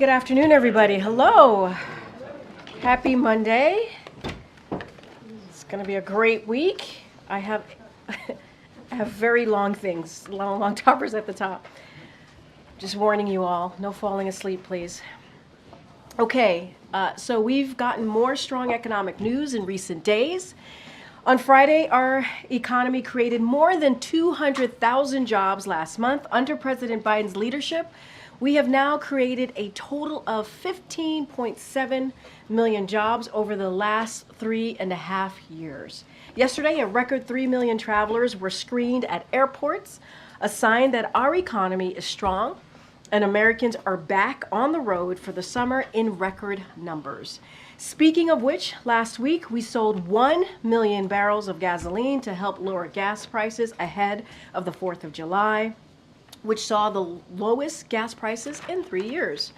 Good afternoon, everybody. Hello. Happy Monday. It's going to be a great week. I have very long things, long toppers at the top. Just warning you all, no falling asleep, please. Okay, so we've gotten more strong economic news in recent days. On Friday, our economy created more than 200,000 jobs last month. Under President Biden's leadership, we have now created a total of 15.7 million jobs over the last 3.5 years. Yesterday, a record 3 million travelers were screened at airports, a sign that our economy is strong and Americans are back on the road for the summer in record numbers. Speaking of which, last week we sold 1 million barrels of gasoline to help lower gas prices ahead of the 4th of July, which saw the lowest gas prices in 3 years.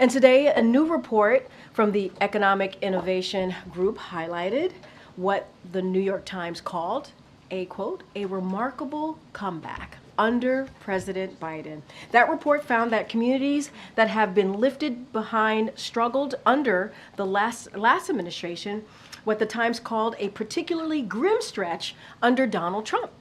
And today, a new report from the Economic Innovation Group highlighted what the New York Times called a, quote, a remarkable comeback under President Biden. That report found that communities that have been lifted behind struggled under the last administration, what the Times called a particularly grim stretch under Donald Trump.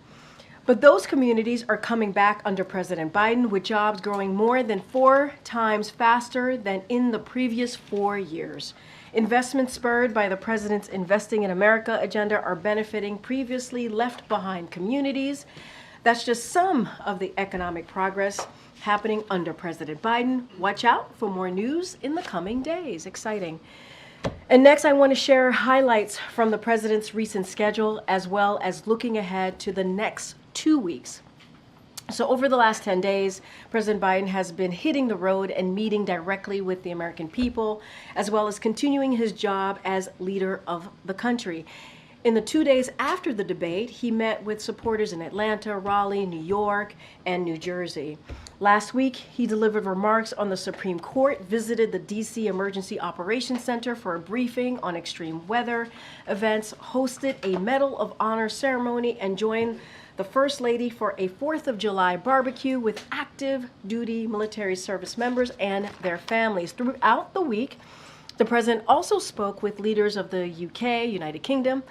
But those communities are coming back under President Biden, with jobs growing more than 4 times faster than in the previous 4 years. Investments spurred by the president's Investing in America agenda are benefiting previously left behind communities. That's just some of the economic progress happening under President Biden. Watch out for more news in the coming days. Exciting. And next, I want to share highlights from the president's recent schedule, as well as looking ahead to the next 2 weeks. So over the last 10 days, President Biden has been hitting the road and meeting directly with the American people, as well as continuing his job as leader of the country. In the 2 days after the debate, he met with supporters in Atlanta, Raleigh, New York, and New Jersey. Last week, he delivered remarks on the Supreme Court, visited the D.C. Emergency Operations Center for a briefing on extreme weather events, hosted a Medal of Honor ceremony, and joined the First Lady for a 4th of July barbecue with active duty military service members and their families. Throughout the week, the president also spoke with leaders of the UK, United Kingdom,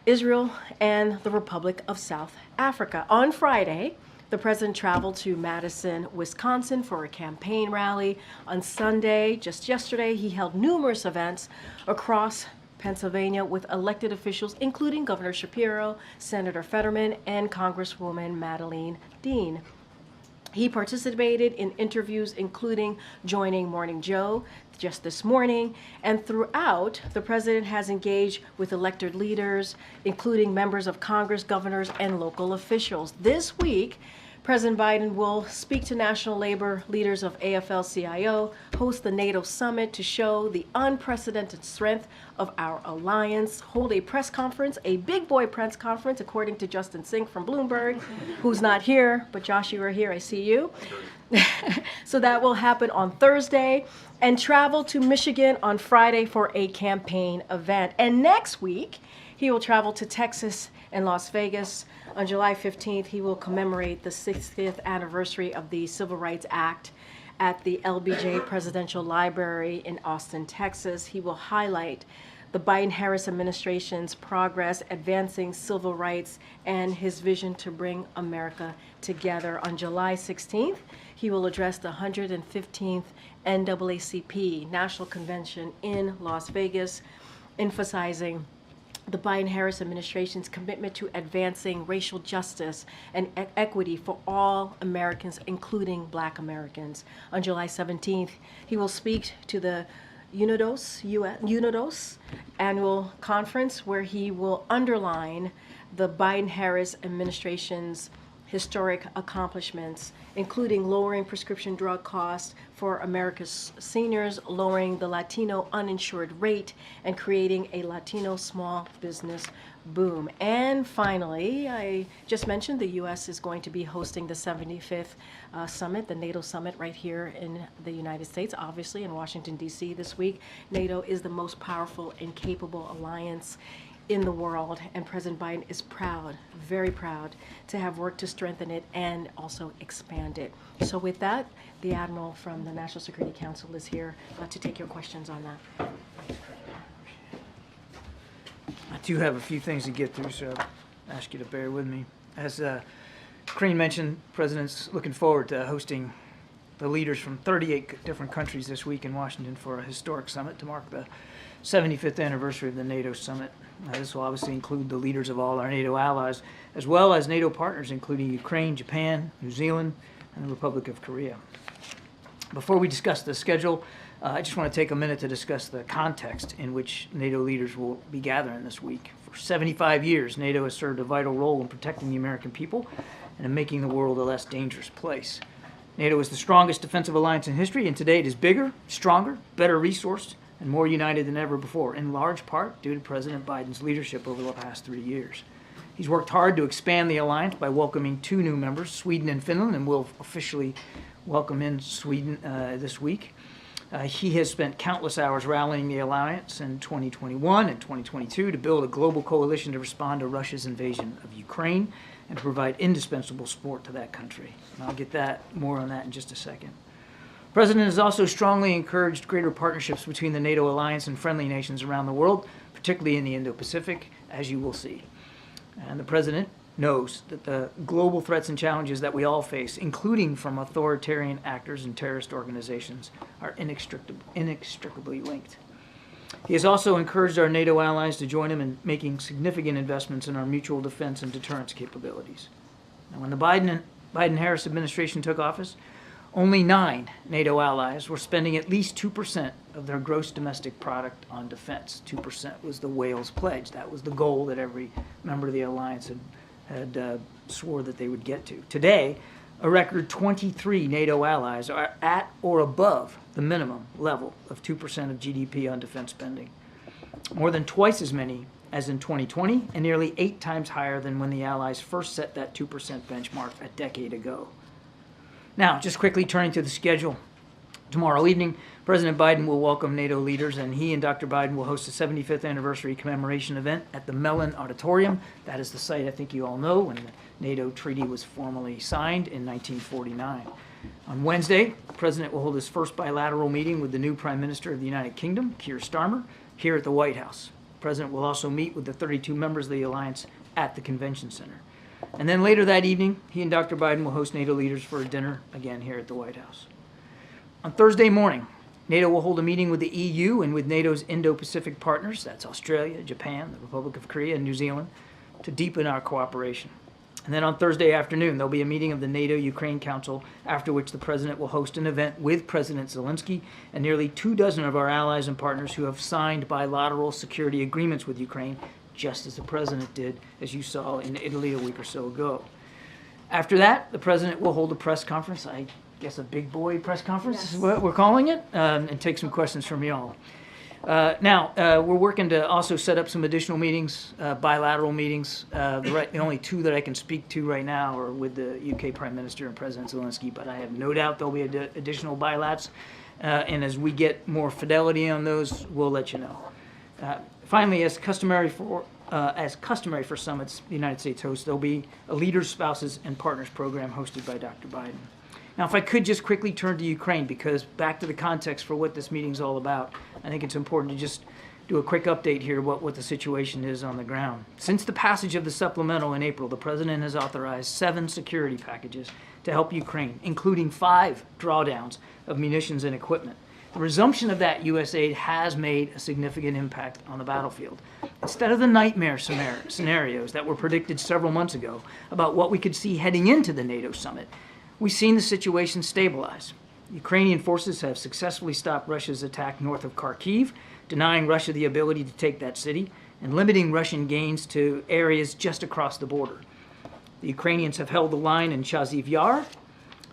Israel, and the Republic of South Africa. On Friday, the president traveled to Madison, Wisconsin for a campaign rally. On Sunday, just yesterday, he held numerous events across Pennsylvania with elected officials, including Governor Shapiro, Senator Fetterman, and Congresswoman Madeleine Dean. He participated in interviews, including joining Morning Joe just this morning, and throughout, the president has engaged with elected leaders, including members of Congress, governors, and local officials. This week, President Biden will speak to national labor leaders of AFL-CIO, host the NATO summit to show the unprecedented strength of our alliance, hold a press conference, a big boy press conference, according to Justin Sink from Bloomberg, who's not here, but Josh, you are here, I see you. So that will happen on Thursday, and travel to Michigan on Friday for a campaign event. And next week, he will travel to Texas and Las Vegas. On July 15th, he will commemorate the 60th anniversary of the Civil Rights Act at the LBJ Presidential Library in Austin, Texas. He will highlight the Biden-Harris administration's progress advancing civil rights and his vision to bring America together. On July 16th, he will address the 115th NAACP National Convention in Las Vegas, emphasizing the Biden-Harris administration's commitment to advancing racial justice and equity for all Americans, including Black Americans. On July 17th, he will speak to the UNODOS annual conference, where he will underline the Biden-Harris administration's historic accomplishments, including lowering prescription drug costs for America's seniors, lowering the Latino uninsured rate, and creating a Latino small business boom. And finally, I just mentioned the U.S. is going to be hosting the 75th summit, the NATO summit, right here in the United States, obviously in Washington, D.C. this week. NATO is the most powerful and capable alliance in the world, and President Biden is proud, very proud, to have worked to strengthen it and also expand it. So with that, the Admiral from the National Security Council is here to take your questions on that. I do have a few things to get through, so I ask you to bear with me. As Karine mentioned, the President's looking forward to hosting the leaders from 38 different countries this week in Washington for a historic summit to mark the 75th anniversary of the NATO summit. This will obviously include the leaders of all our NATO allies, as well as NATO partners, including Ukraine, Japan, New Zealand, and the Republic of Korea. Before we discuss the schedule, I just want to take a minute to discuss the context in which NATO leaders will be gathering this week. For 75 years, NATO has served a vital role in protecting the American people and in making the world a less dangerous place. NATO is the strongest defensive alliance in history, and today it is bigger, stronger, better resourced, and more united than ever before, in large part due to President Biden's leadership over the past 3 years. He's worked hard to expand the alliance by welcoming 2 new members, Sweden and Finland, and will officially welcome in Sweden this week. He has spent countless hours rallying the alliance in 2021 and 2022 to build a global coalition to respond to Russia's invasion of Ukraine and to provide indispensable support to that country. And I'll get more on that in just a second. The President has also strongly encouraged greater partnerships between the NATO alliance and friendly nations around the world, particularly in the Indo-Pacific, as you will see. And the President knows that the global threats and challenges that we all face, including from authoritarian actors and terrorist organizations, are inextricably linked. He has also encouraged our NATO allies to join him in making significant investments in our mutual defense and deterrence capabilities. Now, when the Biden-Harris administration took office, only 9 NATO allies were spending at least 2% of their gross domestic product on defense. 2% was the Wales Pledge. That was the goal that every member of the alliance had swore that they would get to. Today, a record 23 NATO allies are at or above the minimum level of 2% of GDP on defense spending. More than twice as many as in 2020, and nearly 8 times higher than when the allies first set that 2% benchmark a decade ago. Now, just quickly turning to the schedule. Tomorrow evening, President Biden will welcome NATO leaders, and he and Dr. Biden will host a 75th anniversary commemoration event at the Mellon Auditorium. That is the site I think you all know when the NATO treaty was formally signed in 1949. On Wednesday, the President will hold his first bilateral meeting with the new Prime Minister of the United Kingdom, Keir Starmer, here at the White House. The President will also meet with the 32 members of the alliance at the Convention Center. And then later that evening, he and Dr. Biden will host NATO leaders for a dinner, again here at the White House. On Thursday morning, NATO will hold a meeting with the EU and with NATO's Indo-Pacific partners, that's Australia, Japan, the Republic of Korea, and New Zealand, to deepen our cooperation. And then on Thursday afternoon, there'll be a meeting of the NATO-Ukraine Council, after which the President will host an event with President Zelensky and nearly 24 of our allies and partners who have signed bilateral security agreements with Ukraine, just as the President did, as you saw in Italy a week or so ago. After that, the President will hold a press conference, I guess a big boy press conference is what we're calling it, and take some questions from y'all. Now, we're working to also set up some additional meetings, bilateral meetings. The only 2 that I can speak to right now are with the UK Prime Minister and President Zelensky, but I have no doubt there'll be additional bilats, and as we get more fidelity on those, we'll let you know. Finally, as customary for summits the United States hosts, there'll be a Leaders, Spouses, and Partners program hosted by Dr. Biden. Now, if I could just quickly turn to Ukraine, because back to the context for what this meeting's all about, I think it's important to just do a quick update here what the situation is on the ground. Since the passage of the supplemental in April, the President has authorized 7 security packages to help Ukraine, including 5 drawdowns of munitions and equipment. The resumption of that U.S. aid has made a significant impact on the battlefield. Instead of the nightmare scenarios that were predicted several months ago about what we could see heading into the NATO summit, we've seen the situation stabilize. Ukrainian forces have successfully stopped Russia's attack north of Kharkiv, denying Russia the ability to take that city and limiting Russian gains to areas just across the border. The Ukrainians have held the line in Chaziv Yar.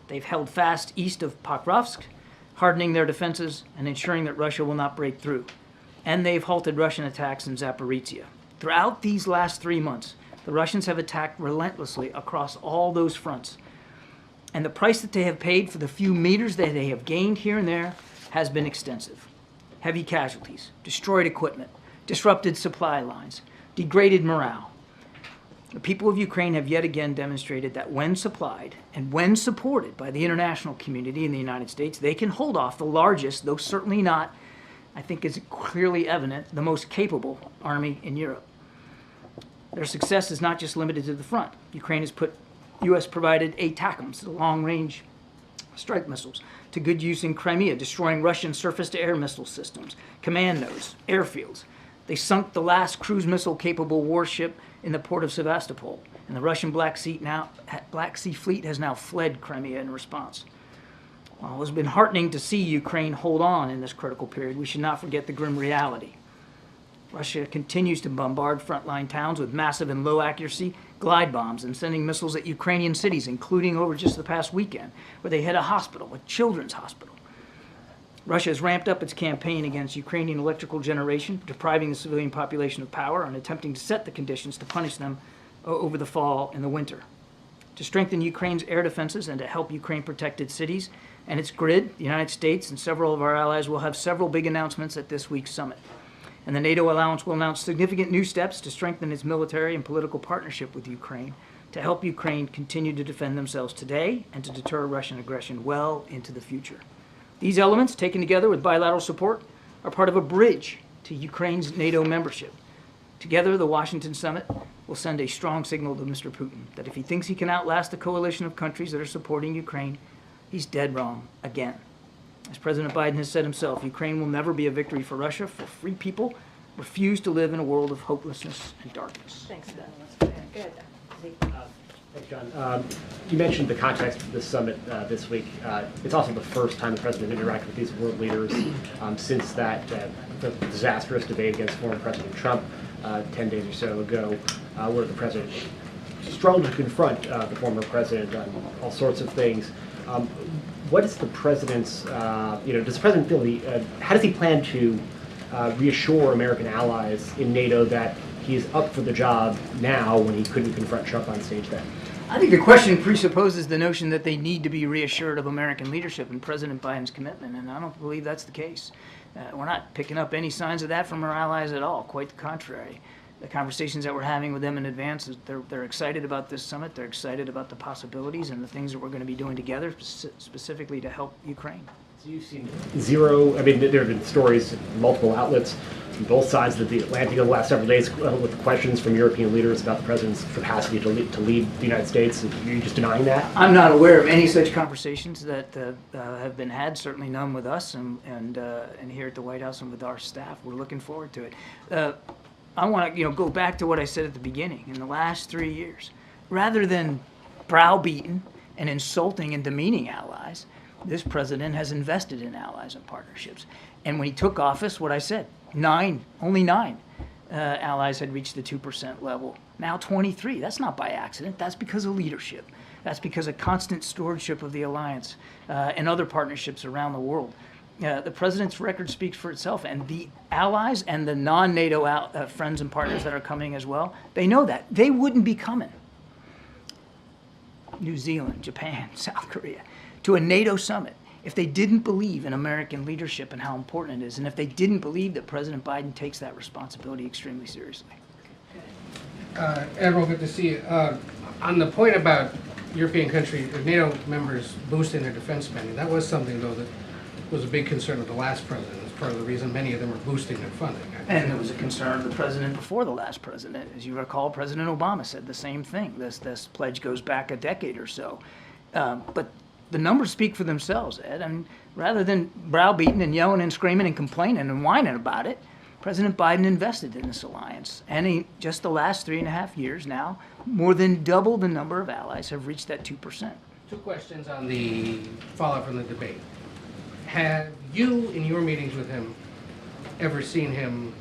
They've held fast east of Pokrovsk, hardening their defenses and ensuring that Russia will not break through. And they've halted Russian attacks in Zaporizhia. Throughout these last 3 months, the Russians have attacked relentlessly across all those fronts. And the price that they have paid for the few meters that they have gained here and there has been extensive. Heavy casualties, destroyed equipment, disrupted supply lines, degraded morale. The people of Ukraine have yet again demonstrated that when supplied and when supported by the international community in the United States, they can hold off the largest, though certainly not, I think is clearly evident, the most capable army in Europe. Their success is not just limited to the front. Ukraine has put U.S.-provided ATACMS, the long-range strike missiles, to good use in Crimea, destroying Russian surface-to-air missile systems, commandos, airfields. They sunk the last cruise missile-capable warship in the port of Sevastopol, and the Russian Black Sea Fleet has now fled Crimea in response. While it has been heartening to see Ukraine hold on in this critical period, we should not forget the grim reality. Russia continues to bombard frontline towns with massive and low-accuracy glide bombs and sending missiles at Ukrainian cities, including over just the past weekend, where they hit a hospital, a children's hospital. Russia has ramped up its campaign against Ukrainian electrical generation, depriving the civilian population of power and attempting to set the conditions to punish them over the fall and the winter. To strengthen Ukraine's air defenses and to help Ukraine protect its cities and its grid, the United States and several of our allies will have several big announcements at this week's summit. And the NATO alliance will announce significant new steps to strengthen its military and political partnership with Ukraine to help Ukraine continue to defend themselves today and to deter Russian aggression well into the future. These elements, taken together with bilateral support, are part of a bridge to Ukraine's NATO membership. Together, the Washington summit will send a strong signal to Mr. Putin that if he thinks he can outlast the coalition of countries that are supporting Ukraine, he's dead wrong again. As President Biden has said himself, Ukraine will never be a victory for Russia, for free people refuse to live in a world of hopelessness and darkness. Thanks, Ben. Good. Thanks, John. You mentioned the context of this summit this week. It's also the first time the president interacted with these world leaders since that the disastrous debate against former President Trump 10 days or so ago, where the president struggled to confront the former president on all sorts of things. What is the president's, does the president feel how does he plan to reassure American allies in NATO that he's up for the job now when he couldn't confront Trump on stage then? I think the question presupposes the notion that they need to be reassured of American leadership and President Biden's commitment, and I don't believe that's the case. We're not picking up any signs of that from our allies at all, quite the contrary. The conversations that we're having with them in advance, they're excited about this summit, they're excited about the possibilities and the things that we're going to be doing together specifically to help Ukraine. So you've seen zero, there have been stories in multiple outlets on both sides of the Atlantic in the last several days with questions from European leaders about the president's capacity to lead the United States. Are you just denying that? I'm not aware of any such conversations that have been had, certainly none with us and here at the White House and with our staff. We're looking forward to it. I want to go back to what I said at the beginning. In the last 3 years, rather than browbeaten and insulting and demeaning allies, this president has invested in allies and partnerships. And when he took office, what I said, only nine allies had reached the 2% level. Now 23. That's not by accident. That's because of leadership. That's because of constant stewardship of the alliance and other partnerships around the world. The president's record speaks for itself, and the allies and the non-NATO friends and partners that are coming as well, they know that. They wouldn't be coming. New Zealand, Japan, South Korea, to a NATO summit if they didn't believe in American leadership and how important it is, and if they didn't believe that President Biden takes that responsibility extremely seriously. Admiral, good to see you. On the point about European countries, NATO members boosting their defense spending, that was something, though, that was a big concern of the last president. It's part of the reason many of them were boosting their funding. And it was a concern of the president before the last president. As you recall, President Obama said the same thing. This pledge goes back a decade or so. But the numbers speak for themselves, Ed. And rather than browbeating and yelling and screaming and complaining and whining about it, President Biden invested in this alliance. And just the last 3.5 years now, more than double the number of allies have reached that 2%. Two questions on the fallout from the debate. Have you, in your meetings with him, ever seen him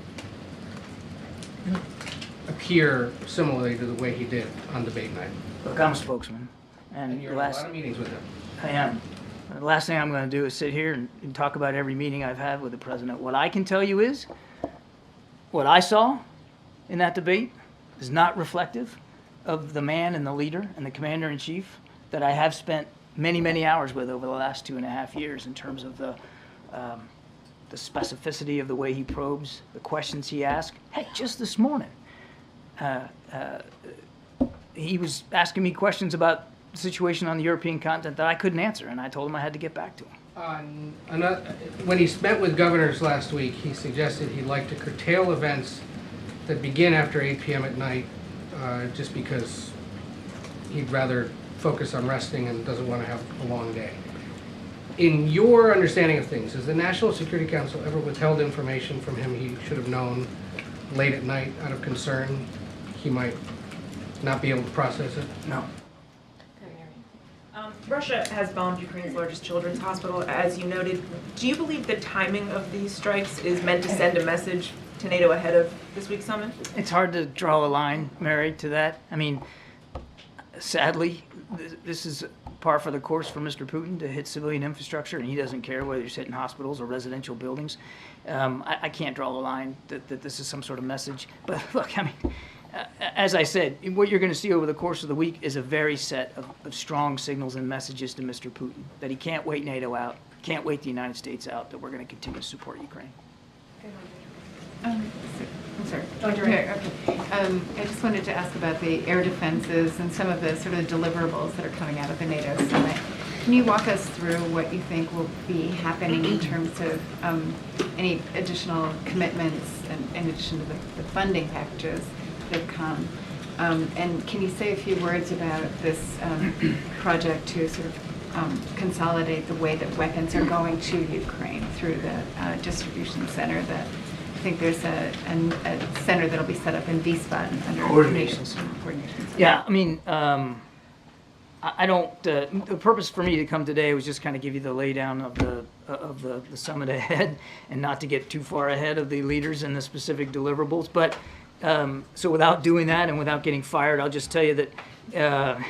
appear similarly to the way he did on debate night? Look, I'm a spokesman. And you're in a lot of meetings with him. I am. The last thing I'm going to do is sit here and talk about every meeting I've had with the president. What I can tell you is, what I saw in that debate is not reflective of the man and the leader and the commander-in-chief that I have spent many, many hours with over the last 2.5 years in terms of the specificity of the way he probes, the questions he asks. Heck, just this morning, he was asking me questions about the situation on the European continent that I couldn't answer, and I told him I had to get back to him. When he met with governors last week, he suggested he'd like to curtail events that begin after 8 p.m. at night, just because he'd rather focus on resting and doesn't want to have a long day. In your understanding of things, has the National Security Council ever withheld information from him he should have known late at night out of concern he might not be able to process it? No. Russia has bombed Ukraine's largest children's hospital, as you noted. Do you believe the timing of these strikes is meant to send a message to NATO ahead of this week's summit? It's hard to draw a line, Mary, to that. I mean, sadly, this is par for the course for Mr. Putin to hit civilian infrastructure, and he doesn't care whether he's hitting hospitals or residential buildings. I can't draw the line that this is some sort of message. But look, I mean, as I said, what you're going to see over the course of the week is a very set of strong signals and messages to Mr. Putin that he can't wait NATO out, can't wait the United States out, that we're going to continue to support Ukraine. I'm sorry. Okay. I just wanted to ask about the air defenses and some of the sort of deliverables that are coming out of the NATO summit. Can you walk us through what you think will be happening in terms of any additional commitments in addition to the funding packages that come? And can you say a few words about this project to sort of consolidate the way that weapons are going to Ukraine through the distribution center that I think there's a center that'll be set up in Wiesbaden under Coordination. coordination. Yeah, I mean, I don't. The purpose for me to come today was just kind of give you the laydown of the summit ahead, and not to get too far ahead of the leaders and the specific deliverables. But so without doing that and without getting fired, I'll just tell you that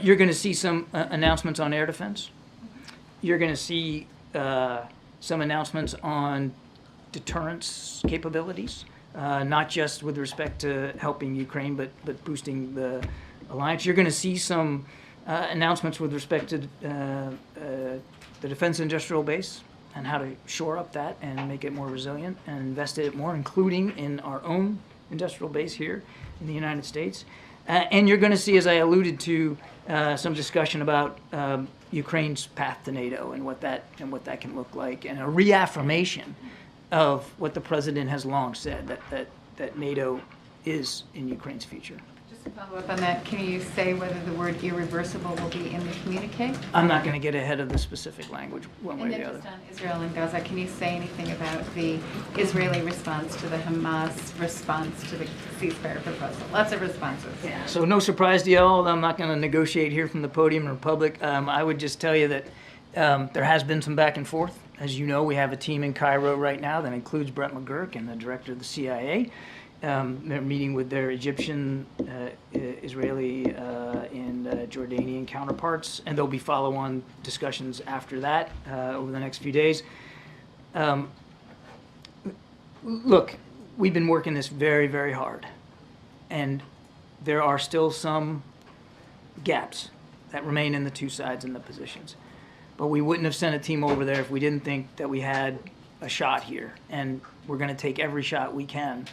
you're going to see some announcements on air defense. You're going to see some announcements on deterrence capabilities, not just with respect to helping Ukraine, but boosting the alliance. You're going to see some announcements with respect to the defense industrial base and how to shore up that and make it more resilient and invest in it more, including in our own industrial base here in the United States. And you're going to see, as I alluded to, some discussion about Ukraine's path to NATO and what that can look like, and a reaffirmation of what the president has long said, that NATO is in Ukraine's future. Just to follow up on that, can you say whether the word irreversible will be in the communique? I'm not going to get ahead of the specific language one way And or then the other. just on Israel and Gaza, can you say anything about the Israeli response to the Hamas response to the ceasefire proposal? Lots of responses. Yeah, so no surprise to y'all, I'm not going to negotiate here from the podium in public. I would just tell you that there has been some back and forth. As you know, we have a team in Cairo right now that includes Brett McGurk and the director of the CIA. They're meeting with their Egyptian, Israeli, and Jordanian counterparts, and there'll be follow-on discussions after that over the next few days. Look, we've been working this very, very hard, and there are still some gaps that remain in the two sides and the positions. But we wouldn't have sent a team over there if we didn't think that we had a shot here, and we're going to take every shot we can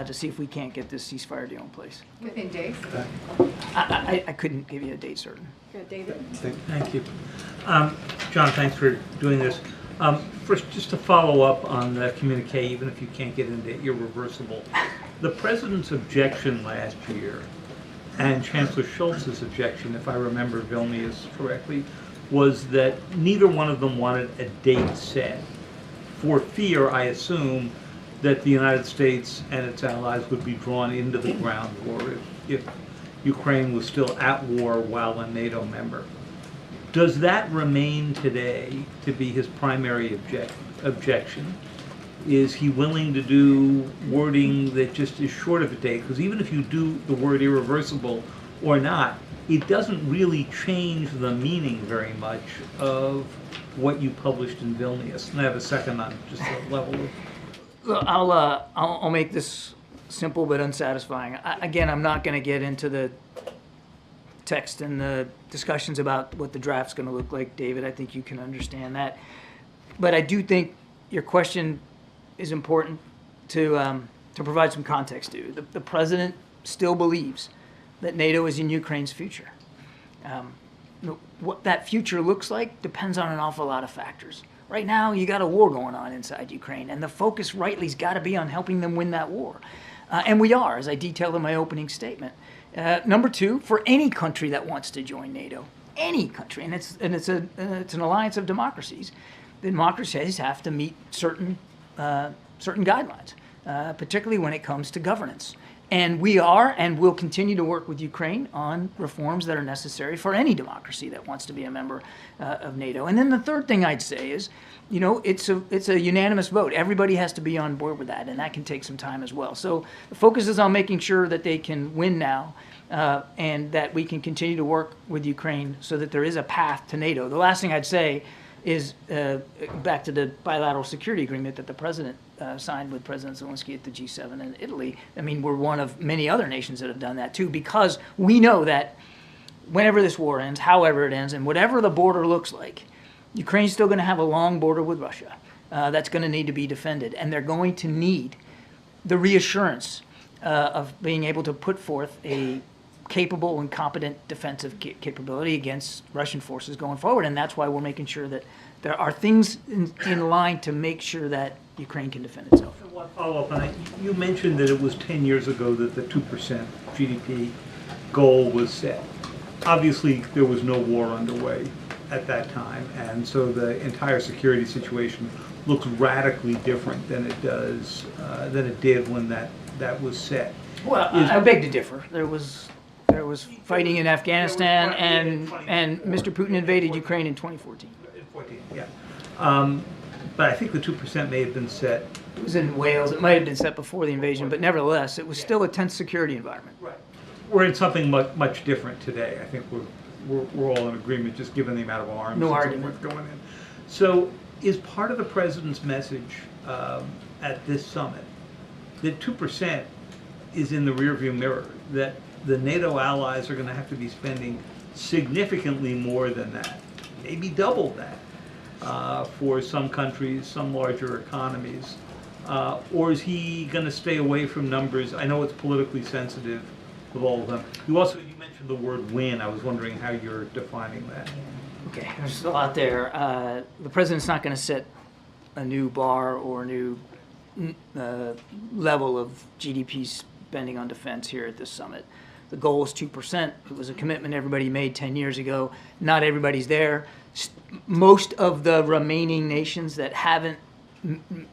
to see if we can't get this ceasefire deal in place. Within days? I couldn't give you a date certain. Good, David. Thank you. John, thanks for doing this. First, just to follow up on the communique, even if you can't get into irreversible, the president's objection last year and Chancellor Scholz's objection, if I remember Vilnius correctly, was that neither one of them wanted a date set, for fear, I assume, that the United States and its allies would be drawn into the ground war if Ukraine was still at war while a NATO member. Does that remain today to be his primary objection? Is he willing to do wording that just is short of a date? Because even if you do the word irreversible or not, it doesn't really change the meaning very much of what you published in Vilnius. And I have a second on just the level of... Look, I'll make this simple but unsatisfying. Again, I'm not going to get into the text and the discussions about what the draft's going to look like, David. I think you can understand that. But I do think your question is important to to provide some context to, the president still believes that NATO is in Ukraine's future. What that future looks like depends on an awful lot of factors. Right now, you got a war going on inside Ukraine, and the focus rightly's got to be on helping them win that war. And we are, as I detailed in my opening statement. Number two, for any country that wants to join NATO, any country, and it's an alliance of democracies, the democracies have to meet certain guidelines, particularly when it comes to governance. And we are and will continue to work with Ukraine on reforms that are necessary for any democracy that wants to be a member of NATO. And then the third thing I'd say is, it's a unanimous vote. Everybody has to be on board with that, and that can take some time as well. So the focus is on making sure that they can win now, and that we can continue to work with Ukraine so that there is a path to NATO. The last thing I'd say is back to the bilateral security agreement that the president signed with President Zelensky at the G7 in Italy. I mean, we're one of many other nations that have done that too, because we know that whenever this war ends, however it ends, and whatever the border looks like, Ukraine's still going to have a long border with Russia that's going to need to be defended, and they're going to need the reassurance of being able to put forth a capable and competent defensive capability against Russian forces going forward. And that's why we're making sure that there are things in line to make sure that Ukraine can defend itself. One follow-up on that. You mentioned that it was 10 years ago that the 2% GDP goal was set. Obviously, there was no war underway at that time, and so the entire security situation looks radically different than it did when that was set. Well, I beg to differ. There was fighting in Afghanistan, and Mr. Putin invaded Ukraine in 2014. Yeah. But I think the 2% may have been set. It was in Wales. It might have been set before the invasion, but nevertheless, it was still a tense security environment. Right. We're in something much different today. I think we're all in agreement, just given the amount of arms No and so argument. forth going in. So, is part of the president's message at this summit that 2% is in the rearview mirror, that the NATO allies are going to have to be spending significantly more than that, maybe double that, for some countries, some larger economies? Or is he going to stay away from numbers? I know it's politically sensitive with all of them. You mentioned the word win. I was wondering how you're defining that. Okay, there's a lot there. The president's not going to set a new bar or a new level of GDP spending on defense here at this summit. The goal is 2%. It was a commitment everybody made 10 years ago. Not everybody's there. Most of the remaining nations that haven't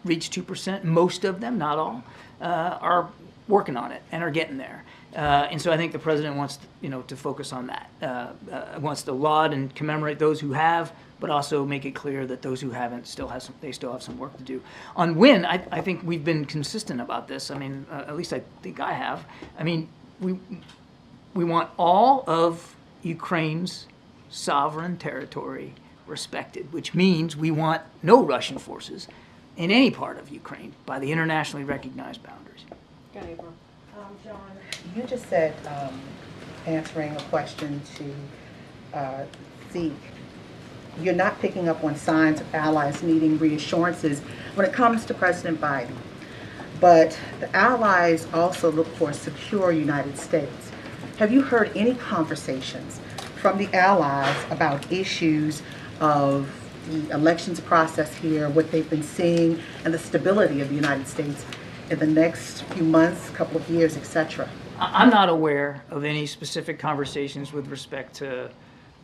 reached 2%, most of them, not all, are working on it and are getting there. And so I think the president wants to focus on that. Wants to laud and commemorate those who have, but also make it clear that those who haven't still have some work to do. On win, I think we've been consistent about this. I mean, at least I think I have. I mean, we want all of Ukraine's sovereign territory respected, which means we want no Russian forces in any part of Ukraine by the internationally recognized boundaries. John. You just said, answering a question to Zeke, you're not picking up on signs of allies needing reassurances when it comes to President Biden. But the allies also look for a secure United States. Have you heard any conversations from the allies about issues of the elections process here, what they've been seeing, and the stability of the United States in the next few months, couple of years, etc.? I'm not aware of any specific conversations with respect to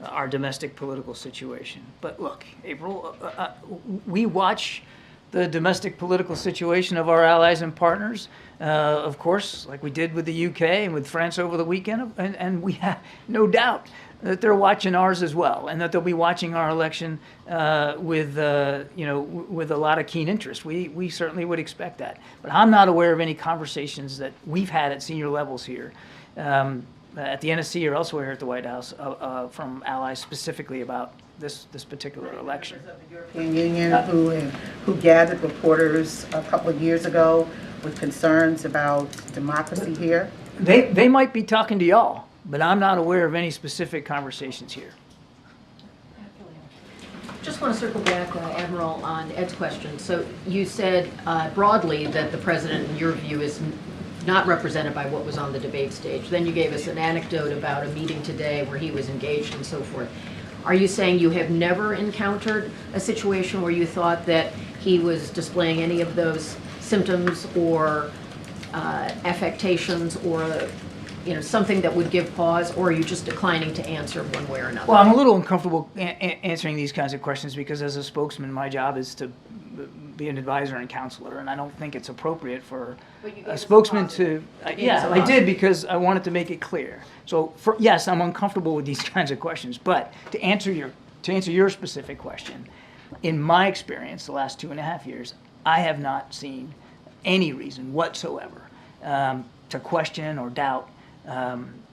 our domestic political situation. But look, April, we watch the domestic political situation of our allies and partners, of course, like we did with the UK and with France over the weekend, and we have no doubt that they're watching ours as well, and that they'll be watching our election with a lot of keen interest. We certainly would expect that. But I'm not aware of any conversations that we've had at senior levels here, at the NSC or elsewhere at the White House, from allies specifically about this particular election. The European Union who gathered reporters a couple of years ago with concerns about democracy here? They might be talking to y'all, but I'm not aware of any specific conversations here. Just want to circle back, Admiral, on Ed's question. So you said broadly that the president, in your view, is not represented by what was on the debate stage. Then you gave us an anecdote about a meeting today where he was engaged and so forth. Are you saying you have never encountered a situation where you thought that he was displaying any of those symptoms or affectations or something that would give pause, or are you just declining to answer one way or another? Well, I'm a little uncomfortable answering these kinds of questions because as a spokesman, my job is to be an advisor and counselor, and I don't think it's appropriate for a spokesman to. Yeah, I did because I wanted to make it clear. So, yes, I'm uncomfortable with these kinds of questions, but to answer your specific question, in my experience, the last 2.5 years, I have not seen any reason whatsoever to question or doubt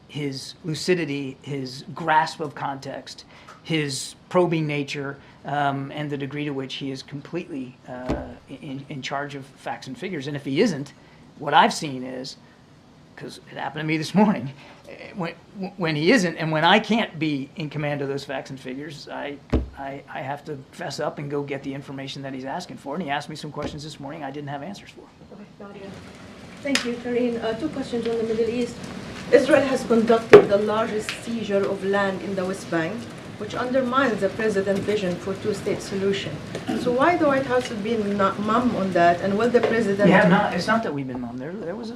his lucidity, his grasp of context, his probing nature, and the degree to which he is completely in charge of facts and figures. And if he isn't, what I've seen is, because it happened to me this morning, when he isn't and when I can't be in command of those facts and figures, I have to fess up and go get the information that he's asking for. And he asked me some questions this morning I didn't have answers for. Okay, Nadia. Thank you, Karine. 2 questions on the Middle East. Israel has conducted the largest seizure of land in the West Bank, which undermines the president's vision for two-state solution. So why the White House has been not mum on that, and will the president? We have not. It's not that we've been mum. There was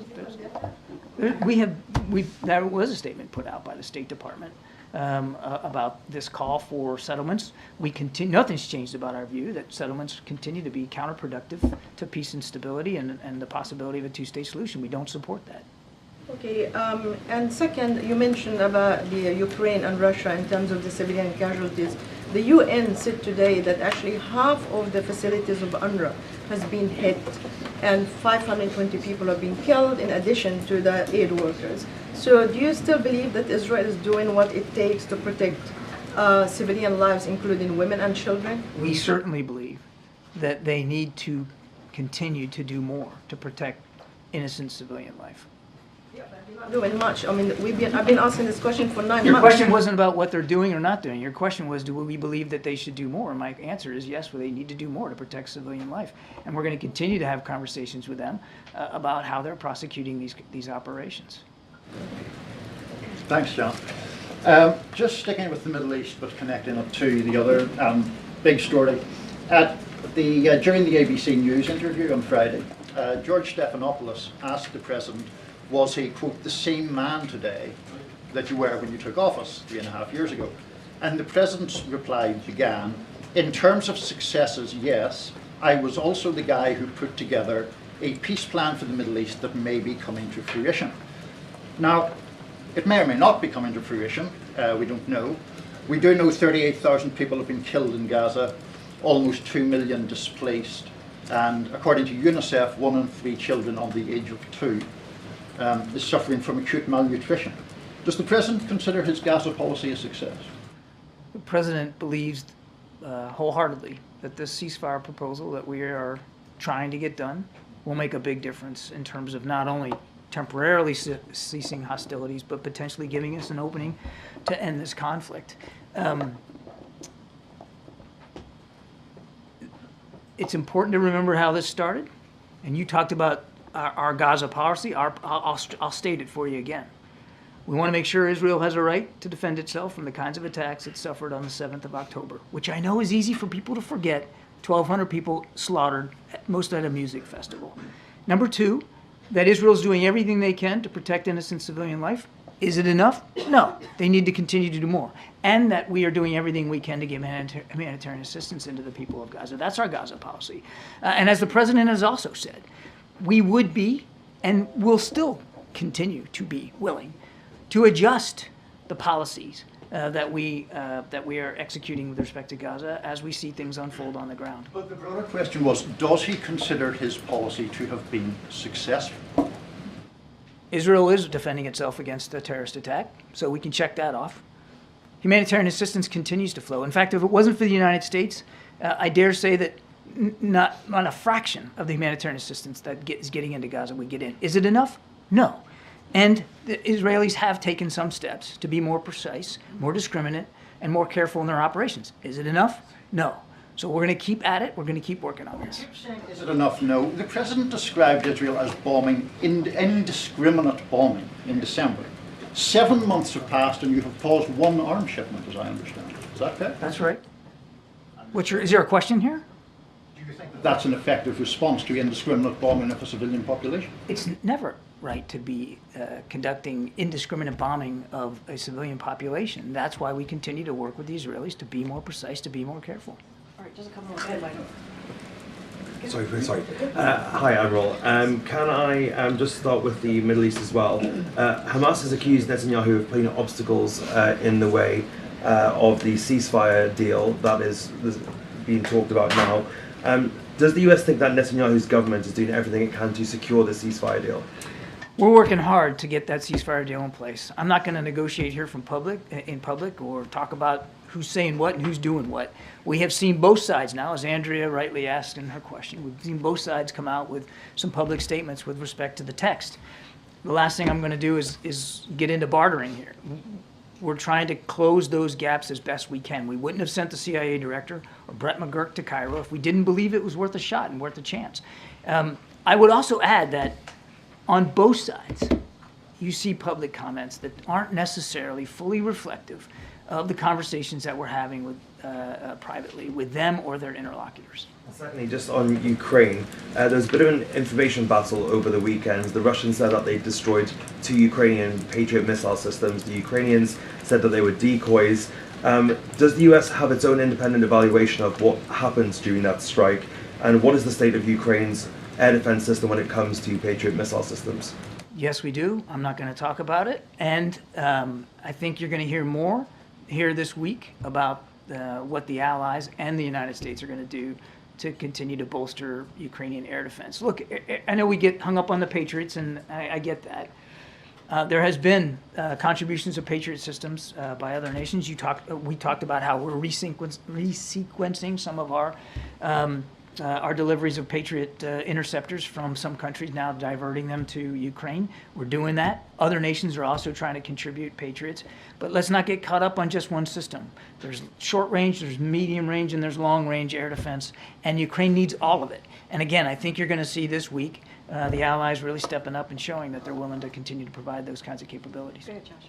a statement put out by the State Department about this call for settlements. Nothing's changed about our view that settlements continue to be counterproductive to peace and stability and the possibility of a two-state solution. We don't support that. Okay, and second, you mentioned about the Ukraine and Russia in terms of the civilian casualties. The UN said today that actually half of the facilities of UNRWA has been hit, and 520 people have been killed in addition to the aid workers. So do you still believe that Israel is doing what it takes to protect civilian lives, including women and children? We certainly believe that they need to continue to do more to protect innocent civilian life. Not doing much. I mean, I've been asking this question for 9 months. Your question wasn't about what they're doing or not doing. Your question was, do we believe that they should do more? And my answer is yes, well, they need to do more to protect civilian life. And we're going to continue to have conversations with them about how they're prosecuting these operations. Thanks, John. Just sticking with the Middle East, but connecting it to the other big story. During the ABC News interview on Friday, George Stephanopoulos asked the president, was he, quote, the same man today that you were when you took office 3.5 years ago? And the president's reply began, in terms of successes, yes, I was also the guy who put together a peace plan for the Middle East that may be coming to fruition. Now, it may or may not be coming to fruition, we don't know. We do know 38,000 people have been killed in Gaza, almost 2 million displaced, and according to UNICEF, 1 in 3 children under the age of 2 is suffering from acute malnutrition. Does the president consider his Gaza policy a success? The president believes wholeheartedly that this ceasefire proposal that we are trying to get done will make a big difference in terms of not only temporarily ceasing hostilities, but potentially giving us an opening to end this conflict. It's important to remember how this started, and you talked about our Gaza policy. I'll state it for you again. We want to make sure Israel has a right to defend itself from the kinds of attacks it suffered on the 7th of October, which I know is easy for people to forget. 1,200 people slaughtered, most at a music festival. Number 2, that Israel's doing everything they can to protect innocent civilian life. Is it enough? No. They need to continue to do more. And that we are doing everything we can to give humanitarian assistance into the people of Gaza. That's our Gaza policy. And as the president has also said, we would be and will still continue to be willing to adjust the policies that we are executing with respect to Gaza as we see things unfold on the ground. But the broader question was, does he consider his policy to have been successful? Israel is defending itself against a terrorist attack, so we can check that off. Humanitarian assistance continues to flow. In fact, if it wasn't for the United States, I dare say that not a fraction of the humanitarian assistance that is getting into Gaza would get in. Is it enough? No. And the Israelis have taken some steps to be more precise, more discriminate, and more careful in their operations. Is it enough? No. So we're going to keep at it. We're going to keep working on this. Is it enough? No. The president described Israel as bombing, indiscriminate bombing in December. 7 months have passed and you have paused one arms shipment, as I understand. Is that correct? That's right. Is there a question here? Do you think that that's an effective response to indiscriminate bombing of a civilian population? It's never right to be conducting indiscriminate bombing of a civilian population. That's why we continue to work with the Israelis to be more precise, to be more careful. All right, just a couple more. Go ahead, Michael. Sorry. Hi, Admiral. Can I just start with the Middle East as well? Hamas has accused Netanyahu of putting obstacles in the way of the ceasefire deal that is being talked about now. Does the US think that Netanyahu's government is doing everything it can to secure the ceasefire deal? We're working hard to get that ceasefire deal in place. I'm not going to negotiate here in public or talk about who's saying what and who's doing what. We have seen both sides now, as Andrea rightly asked in her question. We've seen both sides come out with some public statements with respect to the text. The last thing I'm going to do is get into bartering here. We're trying to close those gaps as best we can. We wouldn't have sent the CIA director or Brett McGurk to Cairo if we didn't believe it was worth a shot and worth a chance. I would also add that on both sides, you see public comments that aren't necessarily fully reflective of the conversations that we're having with privately with them or their interlocutors. Secondly, just on Ukraine, there was a bit of an information battle over the weekend. The Russians said that they destroyed 2 Ukrainian Patriot missile systems. The Ukrainians said that they were decoys. Does the US have its own independent evaluation of what happened during that strike? And what is the state of Ukraine's air defense system when it comes to Patriot missile systems? Yes, we do. I'm not going to talk about it. And I think you're going to hear more here this week about what the Allies and the United States are going to do to continue to bolster Ukrainian air defense. Look, I know we get hung up on the Patriots, and I get that. There has been contributions of Patriot systems by other nations. We talked about how we're resequencing some of our deliveries of Patriot interceptors from some countries, now diverting them to Ukraine. We're doing that. Other nations are also trying to contribute Patriots. But let's not get caught up on just one system. There's short range, there's medium range, and there's long range air defense. And Ukraine needs all of it. And again, I think you're going to see this week the Allies really stepping up and showing that they're willing to continue to provide those kinds of capabilities. Go ahead, Josh.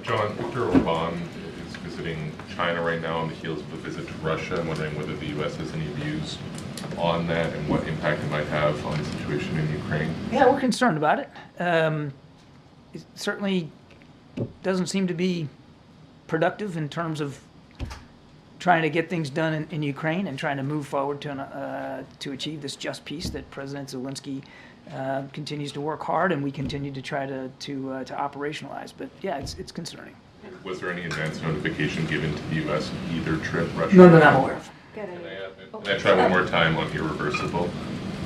John, Viktor Orbán is visiting China right now on the heels of a visit to Russia. I'm wondering whether the U.S. has any views on that and what impact it might have on the situation in Ukraine. Yeah, we're concerned about it. It certainly doesn't seem to be productive in terms of trying to get things done in Ukraine and trying to move forward to achieve this just peace that President Zelensky continues to work hard, and we continue to try to operationalize. But yeah, it's concerning. Was there any advance notification given to the U.S. of either trip, Russia? None that I'm aware of. Get it. Can I try one more time on irreversible?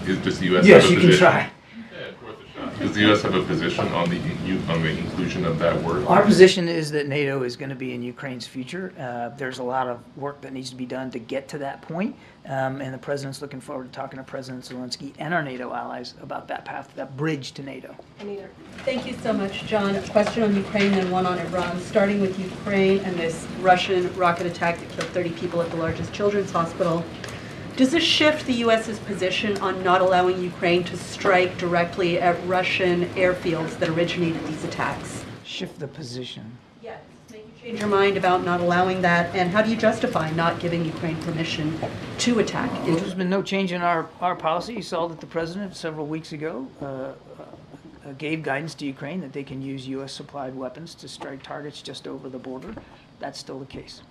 Does the U.S. Yes, have a you can position? try. Yeah, it's worth a shot. Does the U.S. have a position on the inclusion of that word? Our position is that NATO is going to be in Ukraine's future. There's a lot of work that needs to be done to get to that point, and the president's looking forward to talking to President Zelensky and our NATO allies about that path, that bridge to NATO. Anita. Thank you so much, John. A question on Ukraine, then one on Iran. Starting with Ukraine and this Russian rocket attack that killed 30 people at the largest children's hospital. Does this shift the U.S.'s position on not allowing Ukraine to strike directly at Russian airfields that originated these attacks? Shift the position. Yes. Make you change your mind about not allowing that, and how do you justify not giving Ukraine permission to attack Israel? There's been no change in our policy. You saw that the president several weeks ago gave guidance to Ukraine that they can use U.S. supplied weapons to strike targets just over the border. That's still the case.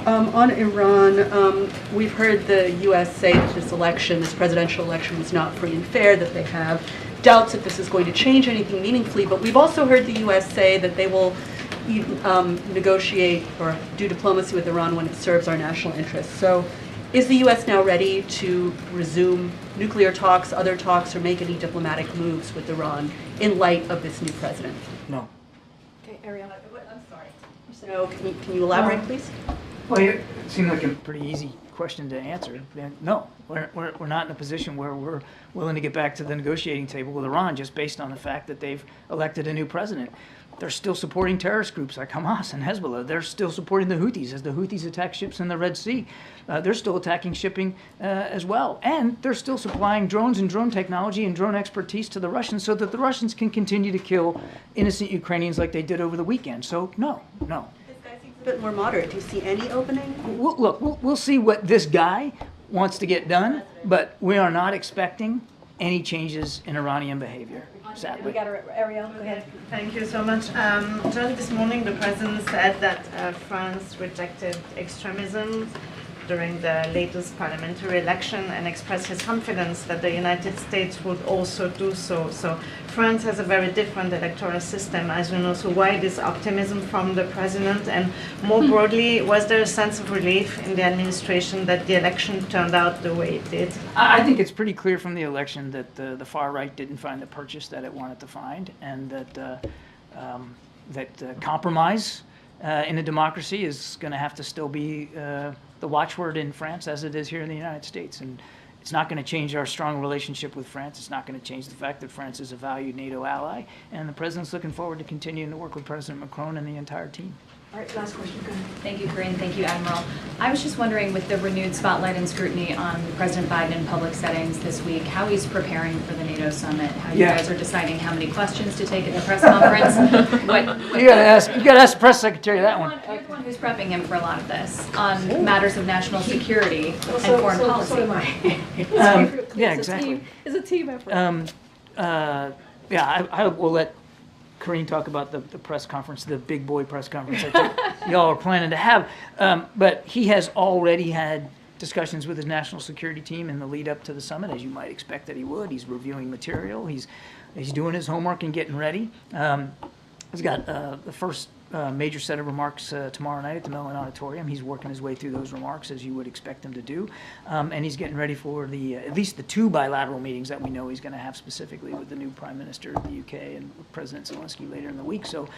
On Iran, we've heard the U.S. say that this presidential election was not free and fair, that they have doubts that this is going to change anything meaningfully, but we've also heard the U.S. say that they will negotiate or do diplomacy with Iran when it serves our national interests. So is the U.S. now ready to resume nuclear talks, other talks, or make any diplomatic moves with Iran in light of this new president? No. Okay, Ariel. I'm sorry. No, can you elaborate, please? Well, it seemed like a pretty easy question to answer. No, we're not in a position where we're willing to get back to the negotiating table with Iran just based on the fact that they've elected a new president. They're still supporting terrorist groups like Hamas and Hezbollah. They're still supporting the Houthis as the Houthis attack ships in the Red Sea. They're still attacking shipping as well. And they're still supplying drones and drone technology and drone expertise to the Russians so that the Russians can continue to kill innocent Ukrainians like they did over the weekend. So no. A bit more moderate. Do you see any opening? We'll see what this guy wants to get done, but we are not expecting any changes in Iranian behavior, sadly. We got Ariel, go ahead. Thank you so much. John, this morning the president said that France rejected extremism during the latest parliamentary election and expressed his confidence that the United States would also do so. So France has a very different electoral system, as you know, so why this optimism from the president? And more broadly, was there a sense of relief in the administration that the election turned out the way it did? I think it's pretty clear from the election that the far right didn't find the purchase that it wanted to find, and that compromise in a democracy is going to have to still be the watchword in France as it is here in the United States. And it's not going to change our strong relationship with France. It's not going to change the fact that France is a valued NATO ally. And the president's looking forward to continuing to work with President Macron and the entire team. All right, last question, go ahead. Thank you, Karine. Thank you, Admiral. I was just wondering, with the renewed spotlight and scrutiny on President Biden in public settings this week, how he's preparing for the NATO summit, how you guys are deciding how many questions to take at the press conference. You gotta ask the press secretary that one. You're the one who's prepping him for a lot of this on matters of national security and foreign policy. So am I. Yeah, exactly. It's a team effort. I will let Karine talk about the press conference, the big boy press conference that y'all are planning to have. But he has already had discussions with his national security team in the lead up to the summit, as you might expect that he would. He's reviewing material. He's doing his homework and getting ready. He's got the first major set of remarks tomorrow night at the Mellon Auditorium. He's working his way through those remarks as you would expect him to do. And he's getting ready for at least the 2 bilateral meetings that we know he's going to have specifically with the new Prime Minister of the UK and with President Zelensky later in the week. So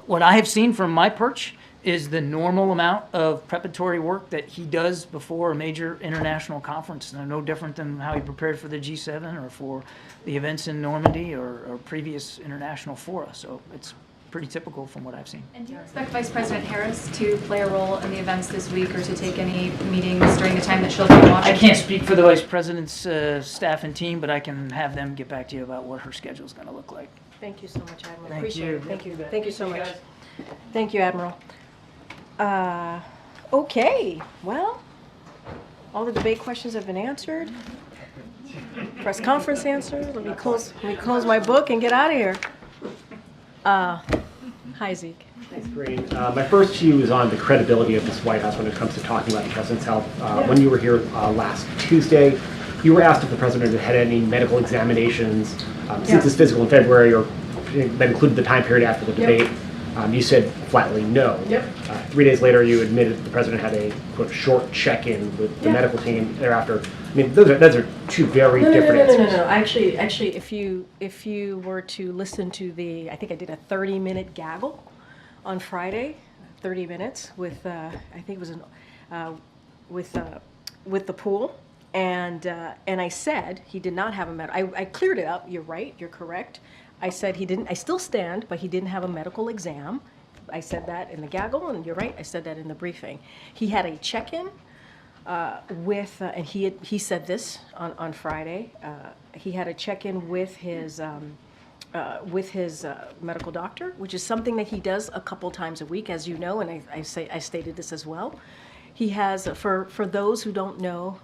what I have seen from my perch is the normal amount of preparatory work that he does before a major international conference. No different than how he prepared for the G7 or for the events in Normandy or previous international fora. So it's pretty typical from what I've seen. And do you expect Vice President Harris to play a role in the events this week or to take any meetings during the time that she'll be in Washington? I can't speak for the Vice President's staff and team, but I can have them get back to you about what her schedule is going to look like. Thank you so much, Admiral. Thank Appreciate you. it. Thank you. Thank you so much. Thank you, Admiral. Okay, well, all the debate questions have been answered. Press conference answered. Let me close my book and get out of here. Hi, Zeke. Thanks, Karine. My first to you is on the credibility of this White House when it comes to talking about the president's health. When you were here last Tuesday, you were asked if the president had had any medical examinations since his physical in February, or that included the time period after the debate. You said flatly no. 3 days later, you admitted the president had a quote short check-in with the medical team thereafter. I mean, those are 2 very different answers. No. Actually, if you were to listen to I think I did a 30-minute gaggle on Friday, 30 minutes with I think it was with the pool, and I said he did not have a medical. I cleared it up. You're right. You're correct. I said he didn't. I still stand, but he didn't have a medical exam. I said that in the gaggle, and you're right. I said that in the briefing. He had a check-in. And he said this on Friday. He had a check-in with his medical doctor, which is something that he does a couple times a week, as you know, and I stated this as well. He has, for those who don't know,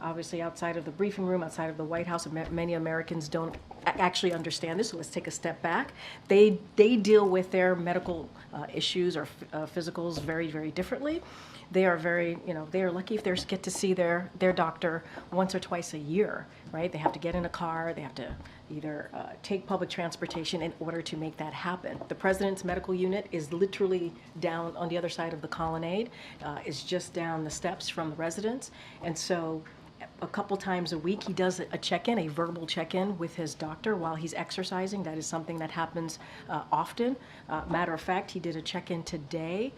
obviously outside of the briefing room, outside of the White House, many Americans don't actually understand this, so let's take a step back. They deal with their medical issues or physicals very, very differently. They are they are lucky if they get to see their doctor once or twice a year, right? They have to get in a car, they have to either take public transportation in order to make that happen. The president's medical unit is literally down on the other side of the colonnade, is just down the steps from the residence. And so a couple times a week. He does a check-in, a verbal check-in with his doctor while he's exercising. That is something that happens often. Matter of fact, he did a check-in today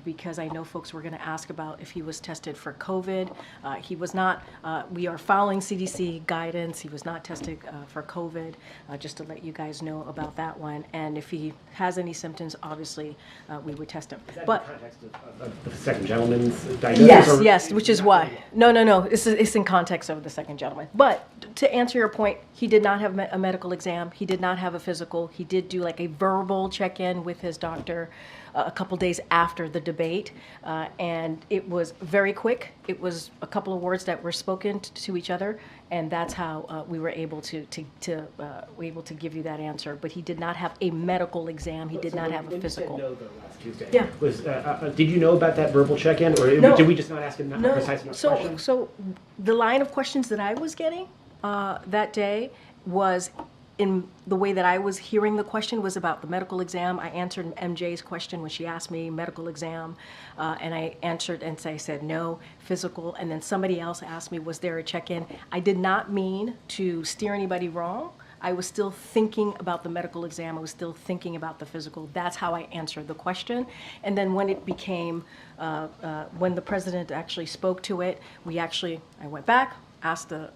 because I know folks were going to ask about if he was tested for COVID. He was not. We are following CDC guidance. He was not tested for COVID, just to let you guys know about that one. And if he has any symptoms, obviously we would test him. Is that But in the context of the second gentleman's diagnosis? yes, yes, which is why. No. It's in context of the second gentleman. But to answer your point, he did not have a medical exam. He did not have a physical. He did do like a verbal check-in with his doctor a couple days after the debate, and it was very quick. It was a couple of words that were spoken to each other, and that's how we were able to give you that answer. But he did not have a medical exam. He did not have a physical. You said no, though, last Tuesday. Yeah. Did you know about that verbal check-in, or No. did we just not ask him that No. precise enough question? So the line of questions that I was getting that day was, in the way that I was hearing the question, was about the medical exam. I answered MJ's question when she asked me medical exam, and I answered and I said no, physical. And then somebody else asked me, was there a check-in? I did not mean to steer anybody wrong. I was still thinking about the medical exam. I was still thinking about the physical. That's how I answered the question. And then when it became, when the president actually spoke to it, I went back, asked the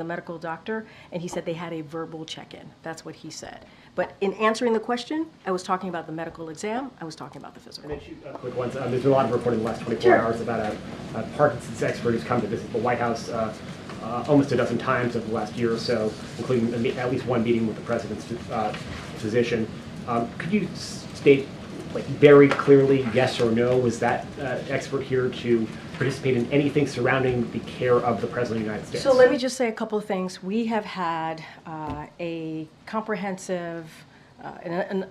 medical doctor, and he said they had a verbal check-in. That's what he said. But in answering the question, I was talking about the medical exam. I was talking about the physical. And then two quick ones. There's been a lot of reporting in the last 24 Sure. hours about a Parkinson's expert who's come to visit the White House almost a dozen times over the last year or so, including at least one meeting with the president's physician. Could you state, like, very clearly, yes or no, was that expert here to participate in anything surrounding the care of the President of the United States? So let me just say a couple of things. We have had a comprehensive, and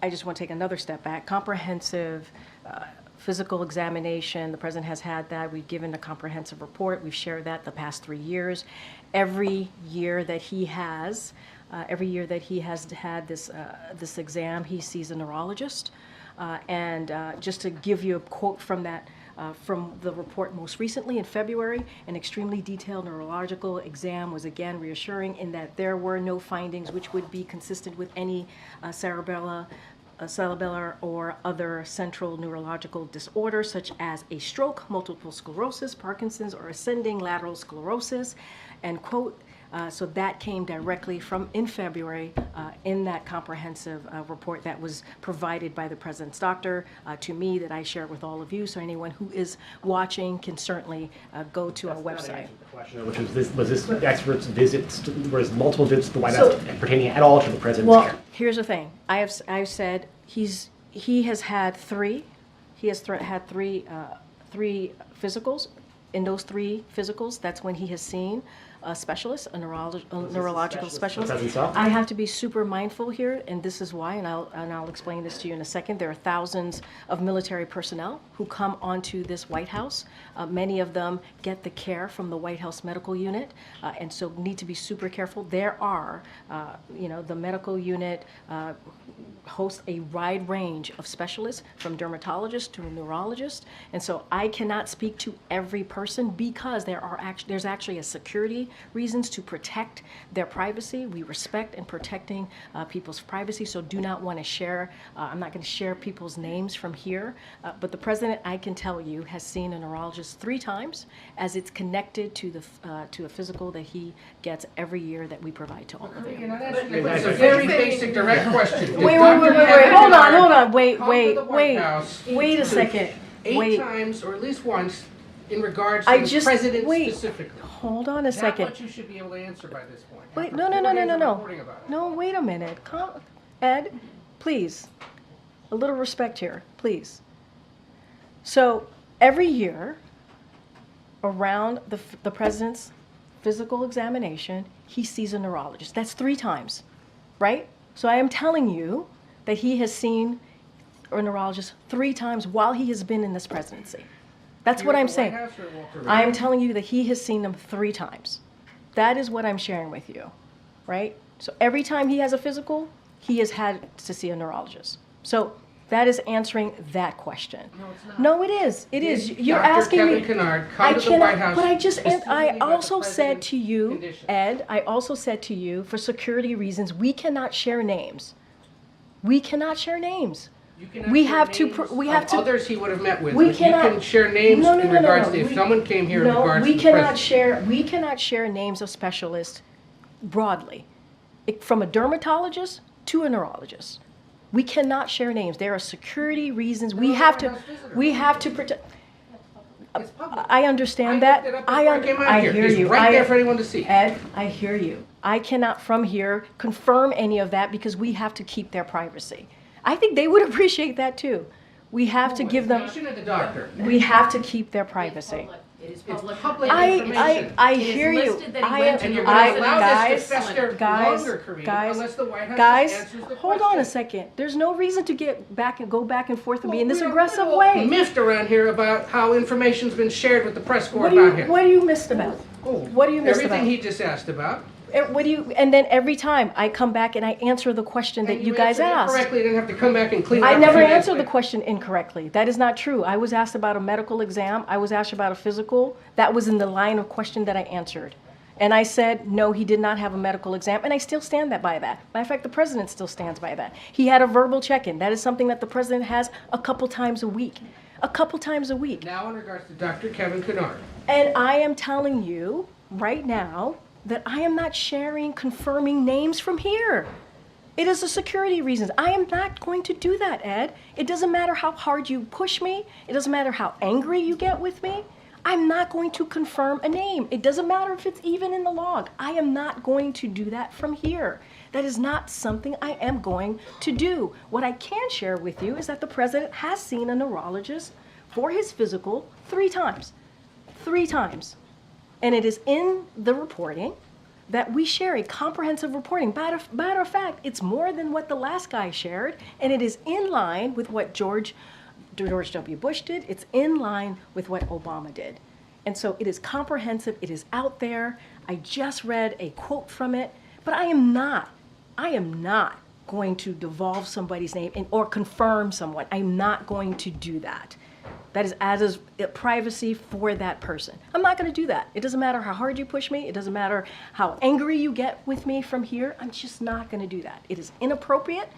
I just want to take another step back, comprehensive physical examination. The president has had that. We've given a comprehensive report. We've shared that the past 3 years. Every year that he has had this exam, he sees a neurologist. And just to give you a quote from that, from the report most recently in February, an extremely detailed neurological exam was again reassuring in that there were no findings which would be consistent with any cerebellar or other central neurological disorder such as a stroke, multiple sclerosis, Parkinson's, or ascending lateral sclerosis, end quote. So that came directly from in February in that comprehensive report that was provided by the president's doctor to me, that I share with all of you. So anyone who is watching can certainly go to our website. Which was this expert's visits, was multiple visits to the White House pertaining at all to the president's care? Here's the thing. I've said he has had three. He has had three physicals. In those 3 physicals, that's when he has seen a specialist, a neurological specialist. I have to be super mindful here, and this is why, and I'll explain this to you in a second. There are thousands of military personnel who come onto this White House. Many of them get the care from the White House medical unit, and so need to be super careful. There are, the medical unit hosts a wide range of specialists, from dermatologists to a neurologist, and so I cannot speak to every person because there's actually a security reasons to protect their privacy. We respect and protecting people's privacy, so do not want to share. I'm not going to share people's names from here, but the president, I can tell you, has seen a neurologist 3 times, as it's connected to a physical that he gets every year that we provide to all of you. It's a very basic, direct question. Wait, hold on, wait a second. 8 times, or at least once, in regards to the president specifically. Hold on a second. That much you should be able to answer by this point. Wait, no. No, wait a minute. Ed, please. A little respect here, please. So every year, around the president's physical examination, he sees a neurologist. That's 3 times, right? So I am telling you that he has seen a neurologist 3 times while he has been in this presidency. That's what I'm saying. I am telling you that he has seen them 3 times. That is what I'm sharing with you, right? So every time he has a physical, he has had to see a neurologist. So That is answering that question. No, it's not. No, it is. It is. Did You're Dr. asking Kevin me. Kennard come I to the cannot. White House But I just. specifically I about the also said to president's you, condition? Ed. I also said to you, for security reasons, we cannot share names. We cannot share names. You cannot We share have to. names We have of to. others he would have met with. We but cannot. You can share names No, no, in no, no, regards no. to if We- someone came here in no, regards we to the cannot president. share. We cannot share names of specialists broadly, from a dermatologist to a neurologist. We cannot share names. There are security reasons. We have to. We have to protect. It's public. I understand I that. looked it up before I came out here. hear It's you. right there for anyone to see. Ed, I hear you. I cannot from here confirm any of that because we have to keep their privacy. I think they would appreciate that too. We have to give them. Information of the doctor. We have to keep their privacy. It is It's public. public I information. It is hear you. listed that he I went am. to And the you're White going House. to allow this to Guys, fester guys, longer, Karine, guys, unless the White House guys, answers the hold question. on a second. There's no reason to get back and go back and forth and be in this We're a aggressive little way. miffed around here about how information's been shared with the press corps What do you, about him. what do you missed about? Oh, What do you miss Everything about? he just asked about. What do you? And then every time I come back and I answer the question that And you guys answered it asked. correctly, didn't have to come back and clean it I up never a few days answered the later. question incorrectly. That is not true. I was asked about a medical exam. I was asked about a physical. That was in the line of question that I answered. And I said, no, he did not have a medical exam. And I still stand by that. Matter of fact, the president still stands by that. He had a verbal check-in. That is something that the president has a couple times a week. A couple times a week. Now in regards to Dr. Kevin Kennard. And I am telling you right now that I am not sharing, confirming names from here. It is a security reasons. I am not going to do that, Ed. It doesn't matter how hard you push me. It doesn't matter how angry you get with me. I'm not going to confirm a name. It doesn't matter if it's even in the log. I am not going to do that from here. That is not something I am going to do. What I can share with you is that the president has seen a neurologist for his physical 3 times. 3 times. And it is in the reporting that we share a comprehensive reporting. Matter of fact, it's more than what the last guy shared, and it is in line with what George W. Bush did. It's in line with what Obama did. And so it is comprehensive. It is out there. I just read a quote from it, but I am not going to devolve somebody's name or confirm someone. I'm not going to do that. That is as privacy for that person. I'm not going to do that. It doesn't matter how hard you push me. It doesn't matter how angry you get with me from here. I'm just not going to do that. It is inappropriate.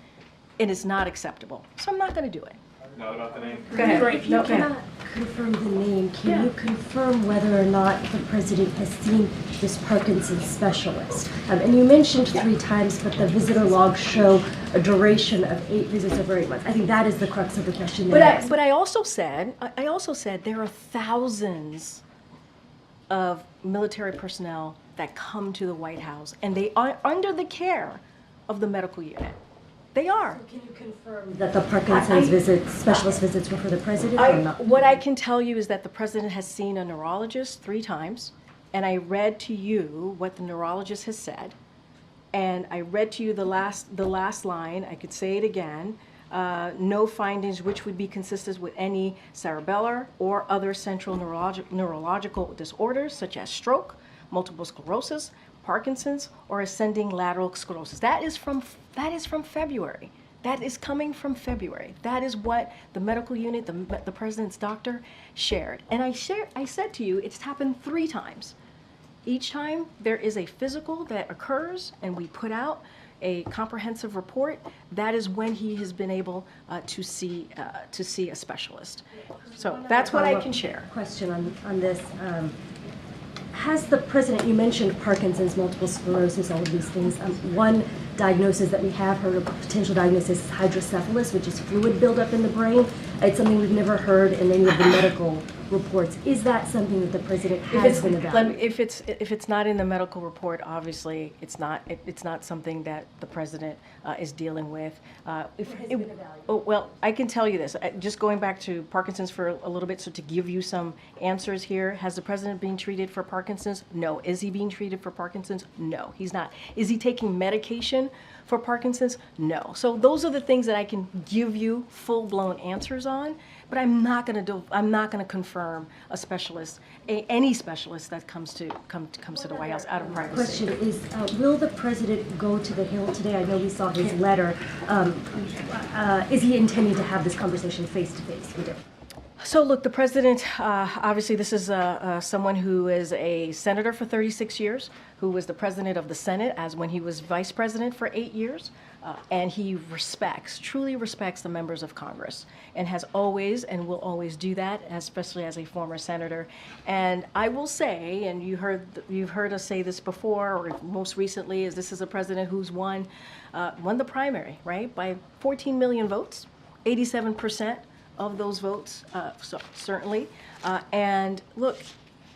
It is not acceptable. So I'm not going to do it. Not about the name. Go ahead. If you cannot confirm the name, can you confirm whether or not the president has seen this Parkinson's specialist? And you mentioned 3 times, but the visitor logs show a duration of 8 visits over 8 months. I think that is the crux of the question. But I also said there are thousands of military personnel that come to the White House, and they are under the care of the medical unit. They are. So can you confirm that the Parkinson's visits, specialist visits, were for the president or not? What I can tell you is that the president has seen a neurologist 3 times, and I read to you what the neurologist has said, and I read to you the last line. I could say it again. No findings which would be consistent with any cerebellar or other central neurological disorders such as stroke, multiple sclerosis, Parkinson's, or ascending lateral sclerosis. That is from February. That is coming from February. That is what the medical unit, the president's doctor, shared. And I said to you, it's happened 3 times. Each time there is a physical that occurs, and we put out a comprehensive report. That is when he has been able to see a specialist. So that's what I can share. Question on this. Has the president, you mentioned Parkinson's, multiple sclerosis, all of these things. One diagnosis that we have heard of, potential diagnosis, is hydrocephalus, which is fluid buildup in the brain. It's something we've never heard in any of the medical reports. Is that something that the president has been evaluating? If it's not in the medical report, obviously it's not something that the president is dealing with. Well, I can tell you this. Just going back to Parkinson's for a little bit, so to give you some answers here. Has the president been treated for Parkinson's? No. Is he being treated for Parkinson's? No, he's not. Is he taking medication for Parkinson's? No. So those are the things that I can give you full-blown answers on, but I'm not going to confirm a specialist, any specialist that comes to the White House out of privacy. Question is, will the president go to the Hill today? I know we saw his letter. Is he intending to have this conversation face to face with him? So look, the president, obviously this is someone who is a senator for 36 years, who was the president of the Senate as when he was vice president for 8 years, and he truly respects the members of Congress, and has always and will always do that, especially as a former senator. And I will say, and you've heard us say this before, or most recently, is this is a president who's won the primary, right, by 14 million votes, 87%. Of those votes, so certainly. And look,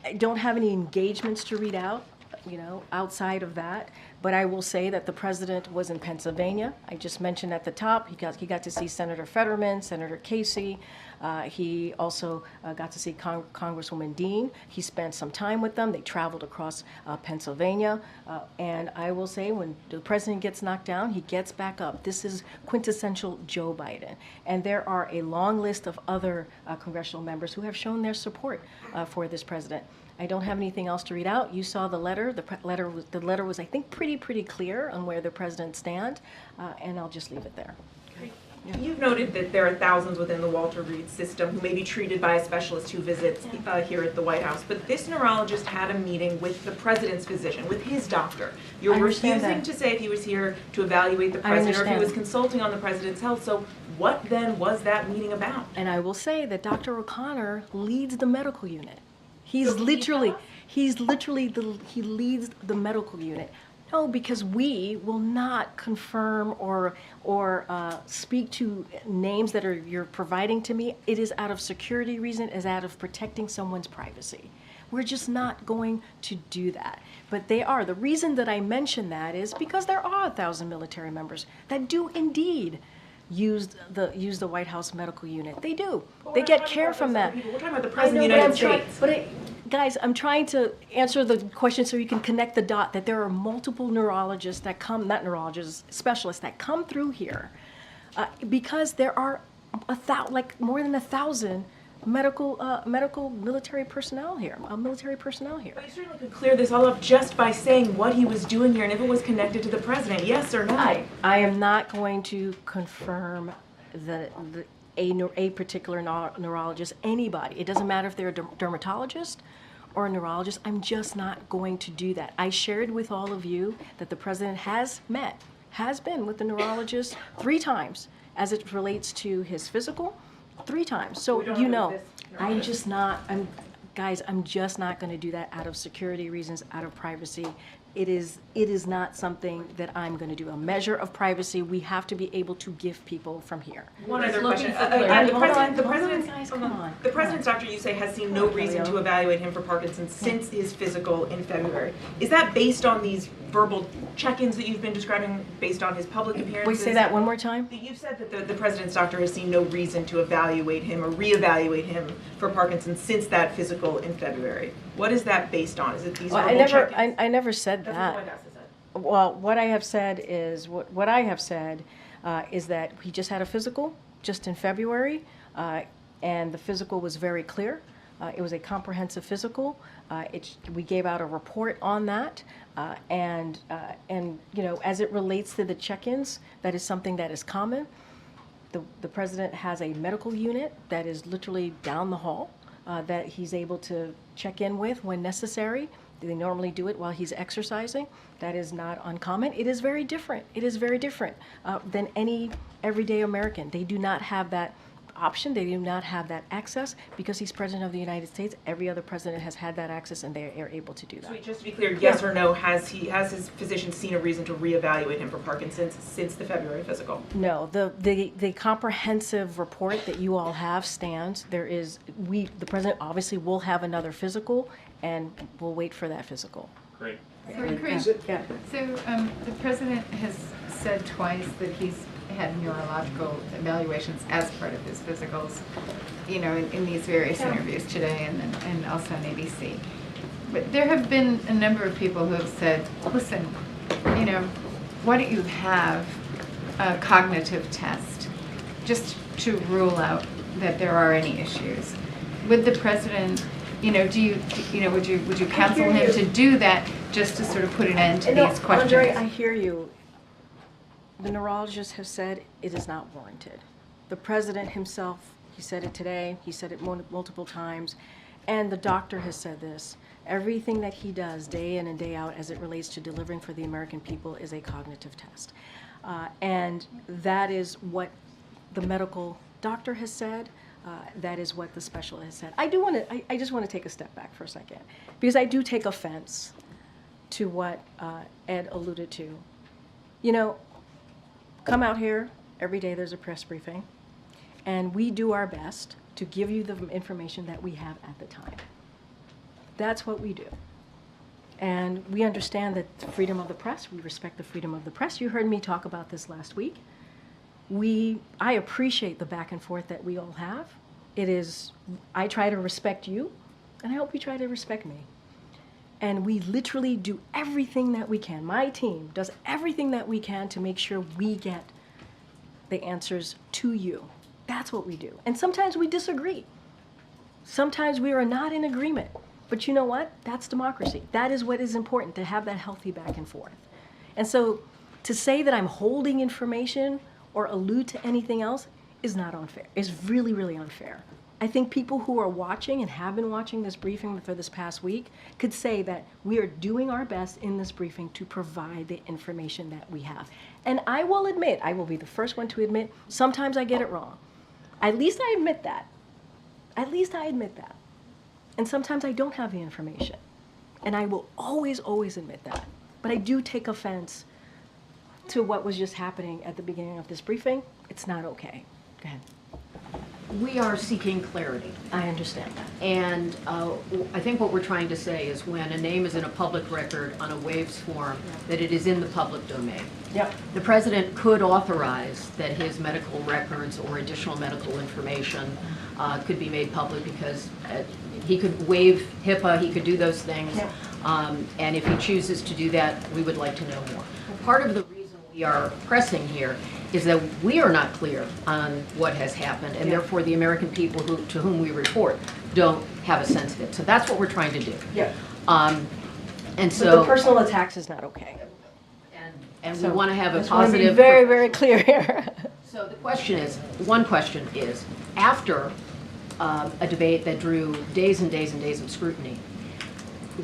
I don't have any engagements to read out, outside of that. But I will say that the president was in Pennsylvania. I just mentioned at the top, he got to see Senator Fetterman, Senator Casey. He also got to see Congresswoman Dean. He spent some time with them. They traveled across Pennsylvania. And I will say, when the president gets knocked down, he gets back up. This is quintessential Joe Biden. And there are a long list of other congressional members who have shown their support for this president. I don't have anything else to read out. You saw the letter. The letter was, I think, pretty clear on where the president stands, and I'll just leave it there. Yeah. You've noted that there are thousands within the Walter Reed system who may be treated by a specialist who visits here at the White House, but this neurologist had a meeting with the president's physician, with his doctor. You're refusing to say if he was here to evaluate the president or if he was consulting on the president's health, so what then was that meeting about? And I will say that Dr. O'Connor leads the medical unit. He leads the medical unit. No, because we will not confirm or speak to names that you're providing to me. It is out of security reason, is out of protecting someone's privacy. We're just not going to do that. But they are. The reason that I mention that is because there are 1,000 military members that do indeed use the White House medical unit. They do. They get care from that. We're talking about the president of the United States. Guys, I'm trying to answer the question so you can connect the dot that there are multiple neurologists that come, not neurologists, specialists that come through here because there are more than 1,000 military personnel here. But you certainly could clear this all up just by saying what he was doing here and if it was connected to the president, yes or no. I am not going to confirm a particular neurologist, anybody. It doesn't matter if they're a dermatologist or a neurologist. I'm just not going to do that. I shared with all of you that the president has been with the neurologist 3 times as it relates to his physical, 3 times. So I'm just not going to do that out of security reasons, out of privacy. It is not something that I'm going to do. A measure of privacy we have to be able to give people from here. One other question. The president's doctor, you say, has seen no reason to evaluate him for Parkinson's since his physical in February. Is that based on these verbal check-ins that you've been describing, based on his public appearances? Wait, say that one more time. You've said that the president's doctor has seen no reason to evaluate him or reevaluate him for Parkinson's since that physical in February. What is that based on? Is it these verbal check-ins? I never said that. That's what the White House has said. Well, what I have said is is that he just had a physical just in February, and the physical was very clear. It was a comprehensive physical. We gave out a report on that, and as it relates to the check-ins, that is something that is common. The president has a medical unit that is literally down the hall that he's able to check in with when necessary. They normally do it while he's exercising. That is not uncommon. It is very different. It is very different than any everyday American. They do not have that option. They do not have that access because he's president of the United States. Every other president has had that access, and they are able to do that. So just to be clear, yes or no, has his physician seen a reason to reevaluate him for Parkinson's since the February physical? No. The comprehensive report that you all have stands. The president obviously will have another physical, and we'll wait for that physical. Great. So the president has said twice that he's had neurological evaluations as part of his physicals, in these various interviews today and also on ABC. But there have been a number of people who have said, listen, why don't you have a cognitive test just to rule out that there are any issues. Would the president, would you counsel him to do that just to sort of put an end to these questions? Andre, I hear you. The neurologists have said it is not warranted. The president himself, he said it today, he said it multiple times, and the doctor has said this. Everything that he does day in and day out as it relates to delivering for the American people is a cognitive test. And that is what the medical doctor has said. That is what the specialist has said. I just want to take a step back for a second, because I do take offense to what Ed alluded to. Come out here, every day there's a press briefing, and we do our best to give you the information that we have at the time. That's what we do. And we understand that the freedom of the press, we respect the freedom of the press. You heard me talk about this last week. I appreciate the back and forth that we all have. I try to respect you, and I hope you try to respect me. And we literally do everything that we can. My team does everything that we can to make sure we get the answers to you. That's what we do. And sometimes we disagree. Sometimes we are not in agreement. But you know what? That's democracy. That is what is important, to have that healthy back and forth. And so to say that I'm holding information or allude to anything else is not unfair. It's really, really unfair. I think people who are watching and have been watching this briefing for this past week could say that we are doing our best in this briefing to provide the information that we have. And I will admit, I will be the first one to admit, sometimes I get it wrong. At least I admit that. At least I admit that. And sometimes I don't have the information. And I will always, always admit that. But I do take offense to what was just happening at the beginning of this briefing. It's not okay. Go ahead. We are seeking clarity. I understand that. And I think what we're trying to say is when a name is in a public record on a waives form, that it is in the public domain. Yep. The president could authorize that his medical records or additional medical information could be made public, because he could waive HIPAA, he could do those things. Yep. And if he chooses to do that, we would like to know more. Part of the reason we are pressing here is that we are not clear on what has happened, and therefore the American people to whom we report don't have a sense of it. So that's what we're trying to do. Yeah. And so But the personal attacks is not okay. And So we want to have a I just wanna be positive. very, very clear here. So the question is, one question is, after a debate that drew days and days and days of scrutiny,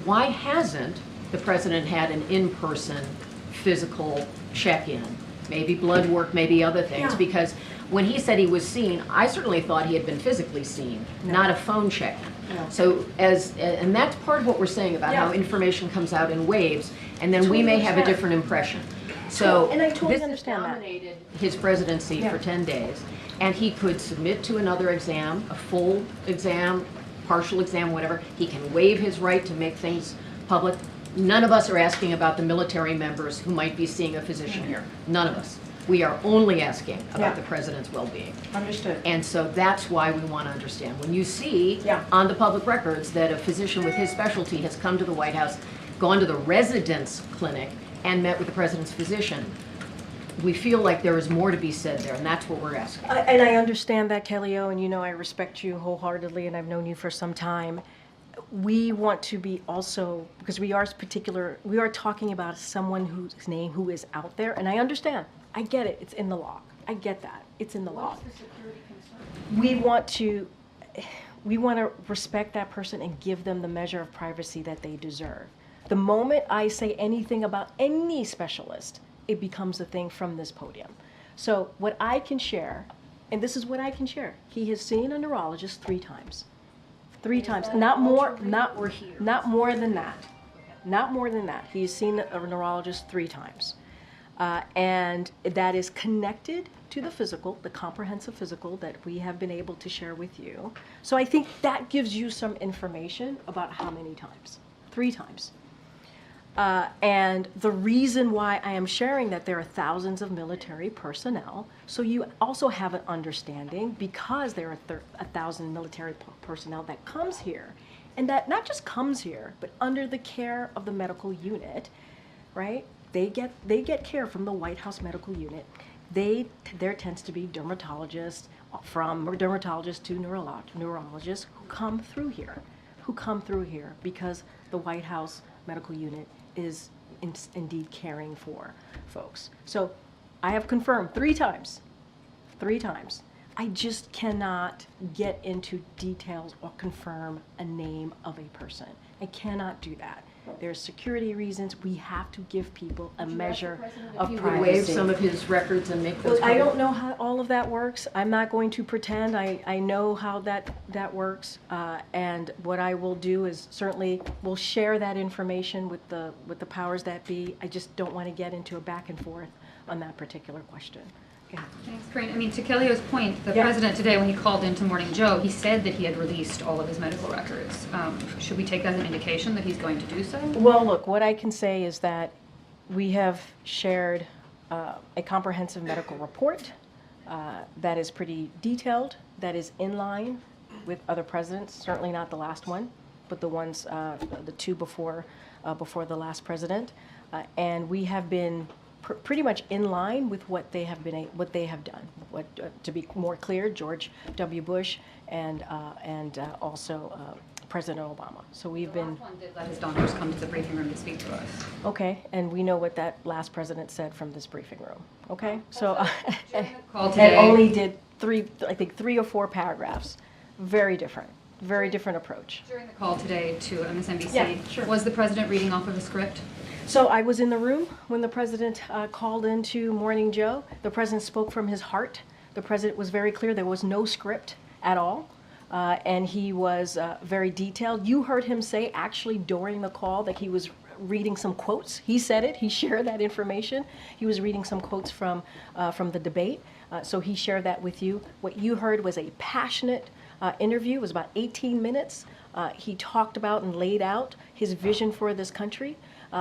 why hasn't the president had an in-person physical check-in? Maybe blood work, maybe other things, Yeah. because when he said he was seen, I certainly thought he had been physically seen, not a phone check-in. No. So and that's part of what we're saying about how Yeah. information comes out in waves, and then we may have a different impression. So And I totally this understand that. dominated his presidency Yeah. for 10 days, and he could submit to another exam, a full exam, partial exam, whatever. He can waive his right to make things public. None of us are asking about the military members who might be seeing a physician here. None of us. We are only asking about Yeah. the president's well-being. Understood. And so that's why we want to understand. When you see Yeah. on the public records that a physician with his specialty has come to the White House, gone to the residence clinic, and met with the president's physician, we feel like there is more to be said there, and that's what we're asking. And I understand that, Kelly-O, and I respect you wholeheartedly, and I've known you for some time. We want to be also, because we are talking about someone whose name who is out there, and I understand. I get it. It's in the law. I get that. It's in the law. What's the security concern? We want to respect that person and give them the measure of privacy that they deserve. The moment I say anything about any specialist, it becomes a thing from this podium. So what I can share, and this is what I can share, he has seen a neurologist 3 times. 3 times, not more than that. Not more than that. He's seen a neurologist 3 times. And that is connected to the physical, the comprehensive physical that we have been able to share with you. So I think that gives you some information about how many times. 3 times. And the reason why I am sharing that there are thousands of military personnel, so you also have an understanding, because there are 1,000 military personnel that comes here, and that not just comes here, but under the care of the medical unit, right? They get care from the White House medical unit. There tends to be dermatologists, from dermatologists to neurologists who come through here because the White House medical unit is indeed caring for folks. So I have confirmed 3 times. I just cannot get into details or confirm a name of a person. I cannot do that. There's security reasons. We have to give people a measure of If you privacy. would waive some of his records and make those I don't public? know how all of that works. I'm not going to pretend I know how that works. And what I will do is certainly will share that information with the powers that be. I just don't want to get into a back and forth on that particular question. Yeah. Thanks, Karine. I mean, to Kelly's point, the Yeah. president today, when he called into Morning Joe, he said that he had released all of his medical records. Should we take that as an indication that he's going to do so? Well, look, what I can say is that we have shared a comprehensive medical report that is pretty detailed, that is in line with other presidents, certainly not the last one, but the ones, the 2 before the last president. And we have been pretty much in line with what they have done. To be more clear, George W. Bush and also President Obama. So we've been. The last one did let his donors come to the briefing room to speak to us. Okay, and we know what that last president said from this briefing room. Okay, so call and today- only did 3 or 4 paragraphs. Very different approach. During the call today to MSNBC, Yeah, sure. was the president reading off of a script? So I was in the room when the president called into Morning Joe. The president spoke from his heart. The president was very clear. There was no script at all. And he was very detailed. You heard him say actually during the call that he was reading some quotes. He said it. He shared that information. He was reading some quotes from the debate. So he shared that with you. What you heard was a passionate interview. It was about 18 minutes. He talked about and laid out his vision for this country.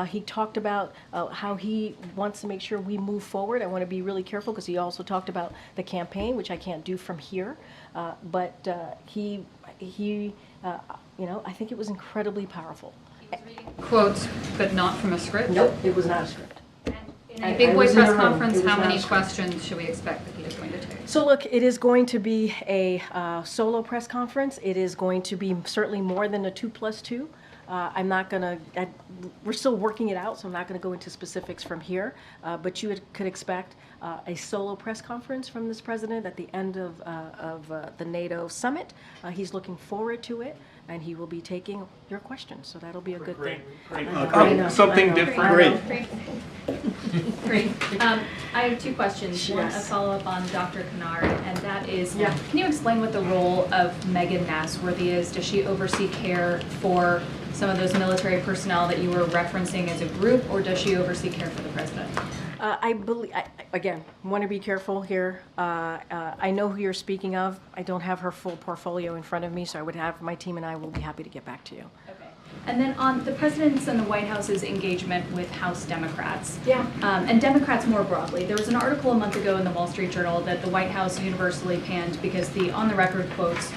He talked about how he wants to make sure we move forward. I want to be really careful because he also talked about the campaign, which I can't do from here. But he I think it was incredibly powerful. Quotes, but not from a script? Nope, it was not a script. In a big boy press conference, how many questions should we expect that he is going to take? So look, it is going to be a solo press conference. It is going to be certainly more than a 2+2. I'm not going to, we're still working it out, so I'm not going to go into specifics from here. But you could expect a solo press conference from this president at the end of the NATO summit. He's looking forward to it, and he will be taking your questions. So that'll be a good thing. Something different. Great. I have 2 questions. One, a Yes. follow-up on Dr. Kennard, and that is, can you explain what the role of Megan Nasworthy is? Does she oversee care for some of those military personnel that you were referencing as a group, or does she oversee care for the president? I believe, again, want to be careful here. I know who you're speaking of. I don't have her full portfolio in front of me, so I would have my team and I will be happy to get back to you. Okay. And then on the president's and the White House's engagement with House Democrats, and Democrats more broadly, there was an article a month ago in the Wall Street Journal that the White House universally panned because the on-the-record quotes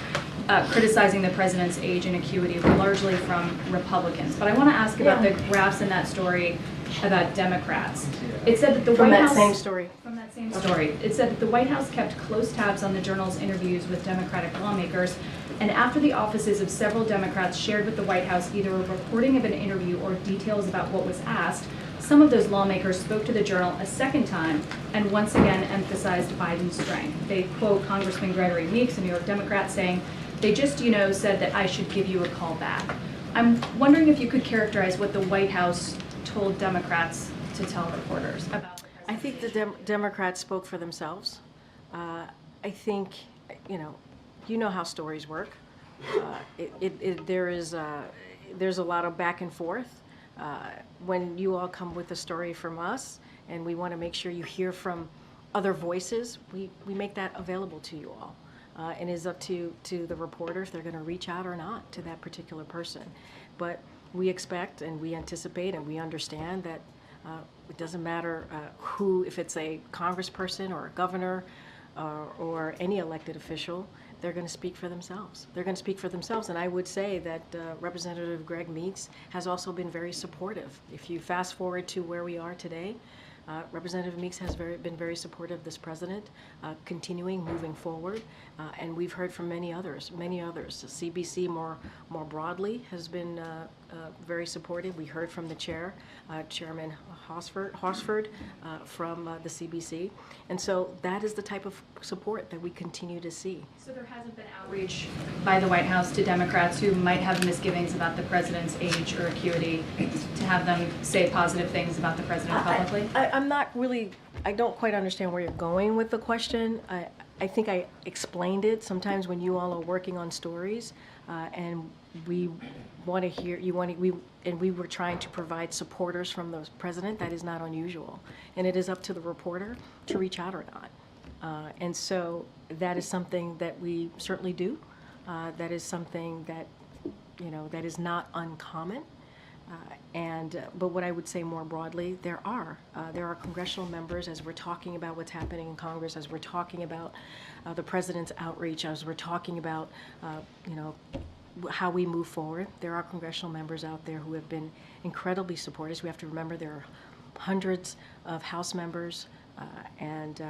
criticizing the president's age and acuity were largely from Republicans. But I want to ask about the graphs in that story about Democrats. It said that the White House... From that same story. From that same story. It said that the White House kept close tabs on the Journal's interviews with Democratic lawmakers, and after the offices of several Democrats shared with the White House either a recording of an interview or details about what was asked, some of those lawmakers spoke to the Journal a second time and once again emphasized Biden's strength. They quote Congressman Gregory Meeks, a New York Democrat, saying, "They just, said that I should give you a call back." I'm wondering if you could characterize what the White House told Democrats to tell reporters about. I think the Democrats spoke for themselves. I think, you know how stories work. There's a lot of back and forth. When you all come with a story from us, and we want to make sure you hear from other voices, we make that available to you all. And it is up to the reporters, they're going to reach out or not to that particular person. But we expect and we anticipate and we understand that it doesn't matter who, if it's a congressperson or a governor or any elected official, they're going to speak for themselves. They're going to speak for themselves. And I would say that Representative Greg Meeks has also been very supportive. If you fast forward to where we are today, Representative Meeks has been very supportive of this president, continuing, moving forward, and we've heard from many others. The CBC more broadly has been very supportive. We heard from the chair, Chairman Hosford from the CBC, and so that is the type of support that we continue to see. So there hasn't been outreach by the White House to Democrats who might have misgivings about the president's age or acuity to have them say positive things about the president publicly? I'm not really, I don't quite understand where you're going with the question. I think I explained it. Sometimes when you all are working on stories and we want to hear, we were trying to provide supporters from the president, that is not unusual. And it is up to the reporter to reach out or not. And so that is something that we certainly do. That is something that, that is not uncommon. But what I would say more broadly, there are congressional members, as we're talking about what's happening in Congress, as we're talking about the president's outreach, as we're talking about, how we move forward. There are congressional members out there who have been incredibly supportive. We have to remember there are hundreds of House members, and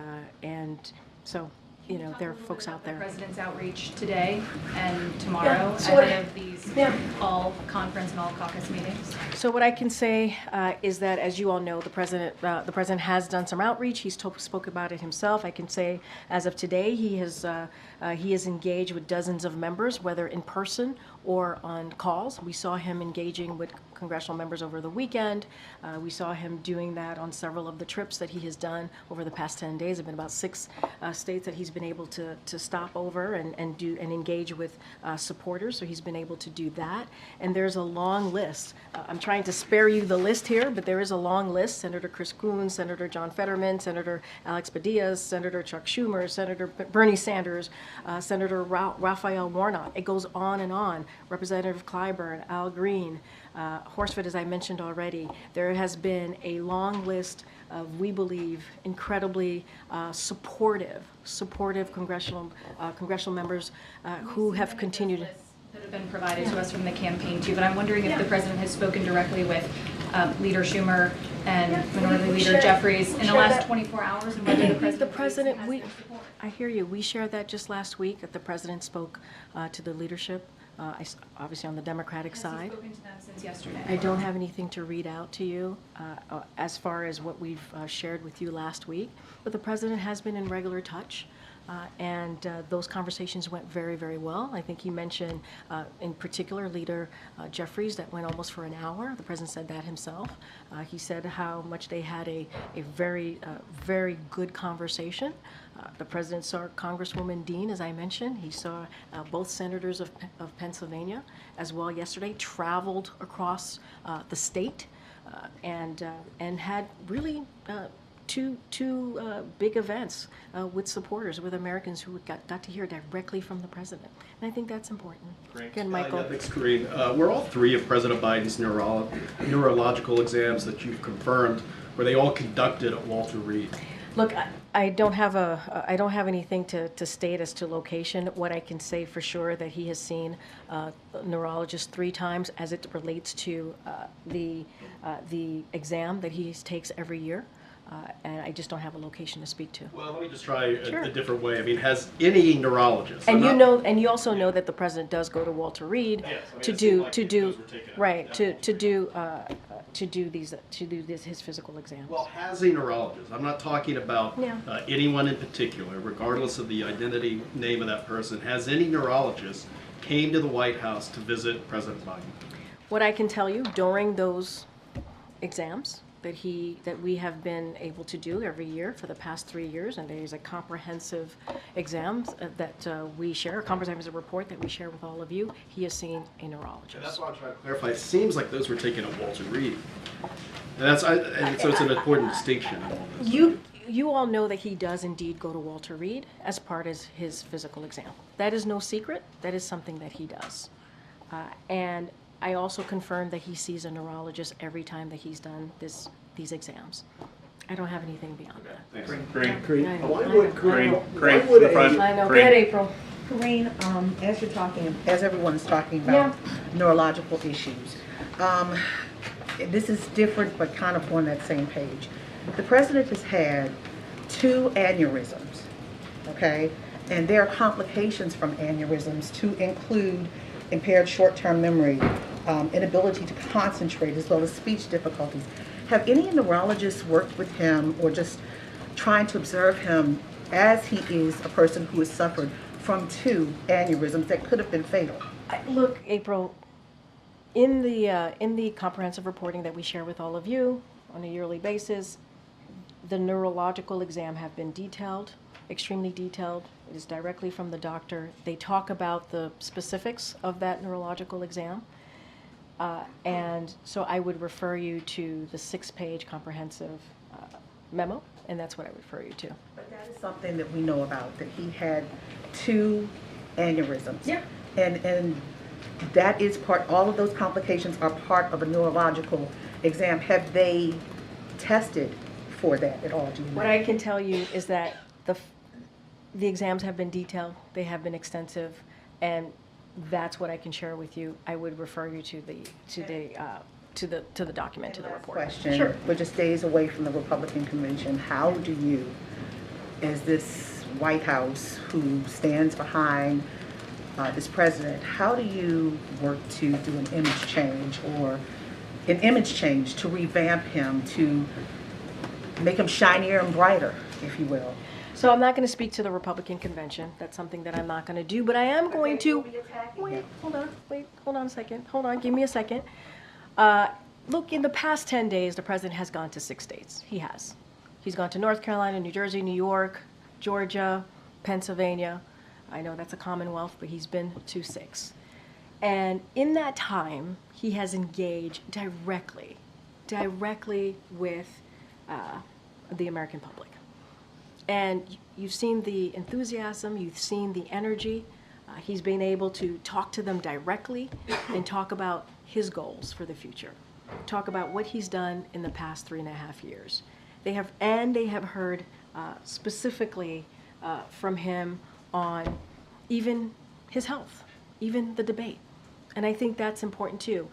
so. There are folks out there. The president's outreach today and tomorrow So ahead of these all conference and all caucus meetings. So what I can say is that, as you all know, the president has done some outreach. He's spoke about it himself. I can say, as of today, he is engaged with dozens of members, whether in person or on calls. We saw him engaging with congressional members over the weekend. We saw him doing that on several of the trips that he has done over the past 10 days. There have been about 6 states that he's been able to stop over and engage with supporters. So he's been able to do that. And there's a long list. I'm trying to spare you the list here, but there is a long list. Senator Chris Coons, Senator John Fetterman, Senator Alex Padilla, Senator Chuck Schumer, Senator Bernie Sanders, Senator Raphael Warnock. It goes on and on. Representative Clyburn, Al Green, Horsford, as I mentioned already. There has been a long list of, we believe, incredibly supportive congressional members who have continued. That have been provided to us from the campaign too, but I'm wondering if the president has spoken directly with Leader Schumer and Minority Leader Jeffries in the last 24 hours, and whether the president I hear you. We shared that just last week, that the president spoke to the leadership. Obviously on the Democratic side. Has he spoken to them since yesterday? I don't have anything to read out to you as far as what we've shared with you last week, but the president has been in regular touch. And those conversations went very, very well. I think he mentioned, in particular, Leader Jeffries, that went almost for an hour. The president said that himself. He said how much they had a very, very good conversation. The president saw Congresswoman Dean, as I mentioned. He saw both senators of Pennsylvania as well yesterday, traveled across the state and had really two big events with supporters, with Americans who got to hear directly from the president. And I think that's important. Great. Again, Michael. Yeah, thanks, Karine. Were all 3 of President Biden's neurological exams that you've confirmed, were they all conducted at Walter Reed? Look, I don't have anything to state as to location. What I can say for sure that he has seen a neurologist 3 times as it relates to the exam that he takes every year. And I just don't have a location to speak to. Well, let me just try a different way. I mean, has any neurologist? And you also know that the president does go to Walter Reed to do his physical exams. Well, has a neurologist? I'm not talking about anyone in particular, regardless of the identity, name of that person. Has any neurologist came to the White House to visit President Biden? What I can tell you during those exams that we have been able to do every year for the past 3 years, and there's a comprehensive exam that we share, a comprehensive report that we share with all of you. He has seen a neurologist. And that's why I'm trying to clarify. It seems like those were taken at Walter Reed, and so it's an important distinction in all this. You all know that he does indeed go to Walter Reed as part of his physical exam. That is no secret. That is something that he does, and I also confirmed that he sees a neurologist every time that he's done these exams. I don't have anything beyond that. Thanks. Karine, Why would I know. Go ahead, April. Karine, as everyone's talking about neurological issues, this is different but kind of on that same page. The president has had 2 aneurysms, okay? And there are complications from aneurysms to include impaired short-term memory, inability to concentrate, as well as speech difficulties. Have any neurologists worked with him or just trying to observe him as he is a person who has suffered from 2 aneurysms that could have been fatal? Look, April, in the comprehensive reporting that we share with all of you on a yearly basis, the neurological exam have been detailed, extremely detailed. It is directly from the doctor. They talk about the specifics of that neurological exam. And so I would refer you to the 6-page comprehensive memo, and that's what I would refer you to. But that is something that we know about, that he had 2 aneurysms. Yeah. And that is part, all of those complications are part of a neurological exam. Have they tested for that at all? Do you know? What I can tell you is that the exams have been detailed, they have been extensive, and that's what I can share with you. I would refer you to the document, to the report. Question. Sure. We're just days away from the Republican convention. How do you, as this White House who stands behind this president, how do you work to do an image change to revamp him, to make him shinier and brighter, if you will? So I'm not going to speak to the Republican convention. That's something that I'm not going to do, but I am going to. Wait, hold on a second. Hold on, give me a second. Look, in the past 10 days, the president has gone to 6 states. He has. He's gone to North Carolina, New Jersey, New York, Georgia, Pennsylvania. I know that's a Commonwealth, but he's been to 6. And in that time, he has engaged directly with the American public. And you've seen the enthusiasm, you've seen the energy. He's been able to talk to them directly and talk about his goals for the future. Talk about what he's done in the past 3.5 years. They have heard specifically from him on even his health, even the debate. And I think that's important too.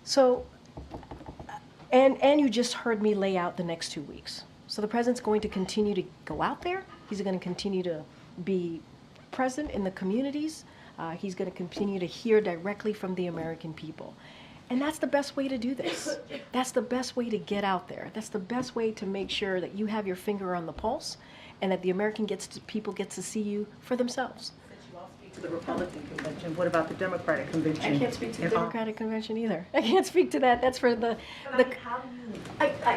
So, and you just heard me lay out the next 2 weeks. So the president's going to continue to go out there. He's going to continue to be present in the communities. He's going to continue to hear directly from the American people. And that's the best way to do this. That's the best way to get out there. That's the best way to make sure that you have your finger on the pulse and that the American people get to see you for themselves. To the Republican convention, what about the Democratic convention? I can't speak to the Democratic convention either. I can't speak to that. That's for the.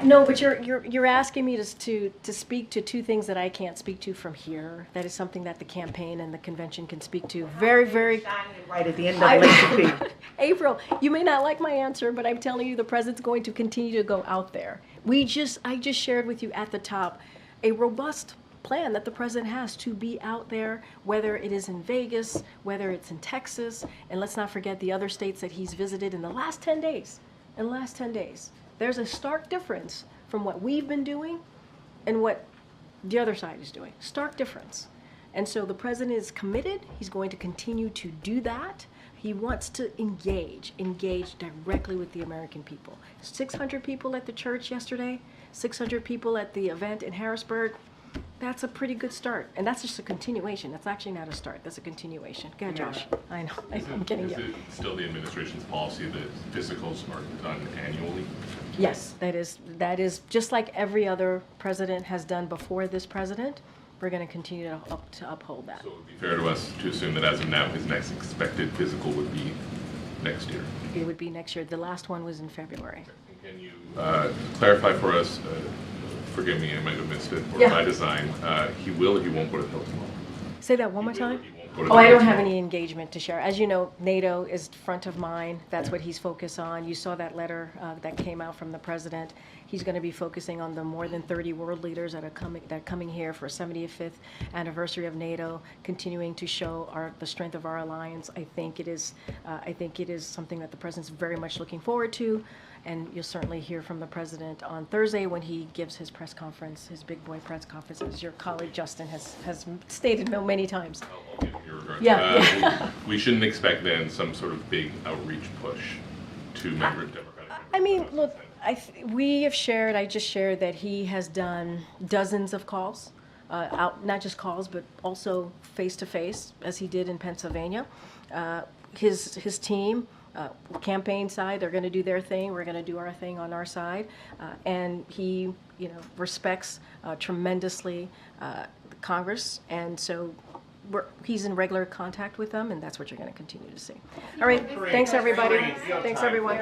No, but you're asking me to speak to 2 things that I can't speak to from here. That is something that the campaign and the convention can speak to. Very right at the end of April, you may not like my answer, but I'm telling you, the president's going to continue to go out there. I just shared with you at the top a robust plan that the president has to be out there, whether it is in Vegas, whether it's in Texas, and let's not forget the other states that he's visited in the last 10 days. There's a stark difference from what we've been doing and what the other side is doing. Stark difference. And so the president is committed. He's going to continue to do that. He wants to engage directly with the American people. 600 people at the church yesterday, 600 people at the event in Harrisburg. That's a pretty good start. And that's just a continuation. That's actually not a start. That's a continuation. Go ahead, Josh. I know. I'm getting you. Is it still the administration's policy that physicals are done annually? Yes, that is just like every other president has done before this president. We're going to continue to uphold that. So it would be fair to us to assume that as of now, his next expected physical would be next year? It would be next year. The last one was in February. Can you clarify for us, forgive me, I might have missed it, or by design, he will or he won't go to the Hill tomorrow? Say that one more time. Oh, I don't have any engagement to share. As you know, NATO is front of mind. That's what he's focused on. You saw that letter that came out from the president. He's going to be focusing on the more than 30 world leaders that are coming here for 75th anniversary of NATO, continuing to show the strength of our alliance. I think it is something that the president's very much looking forward to. And you'll certainly hear from the president on Thursday when he gives his press conference, his big boy press conference, as your colleague Justin has stated many times. I'll give your regards. Yeah. We shouldn't expect then some sort of big outreach push to member Democratic. I mean, look, We have shared, I just shared that he has done dozens of calls, not just calls, but also face-to-face, as he did in Pennsylvania. His team, campaign side, they're going to do their thing. We're going to do our thing on our side. And he, respects tremendously Congress. And so he's in regular contact with them, and that's what you're going to continue to see. All right. Thanks, everybody. Thanks, everyone.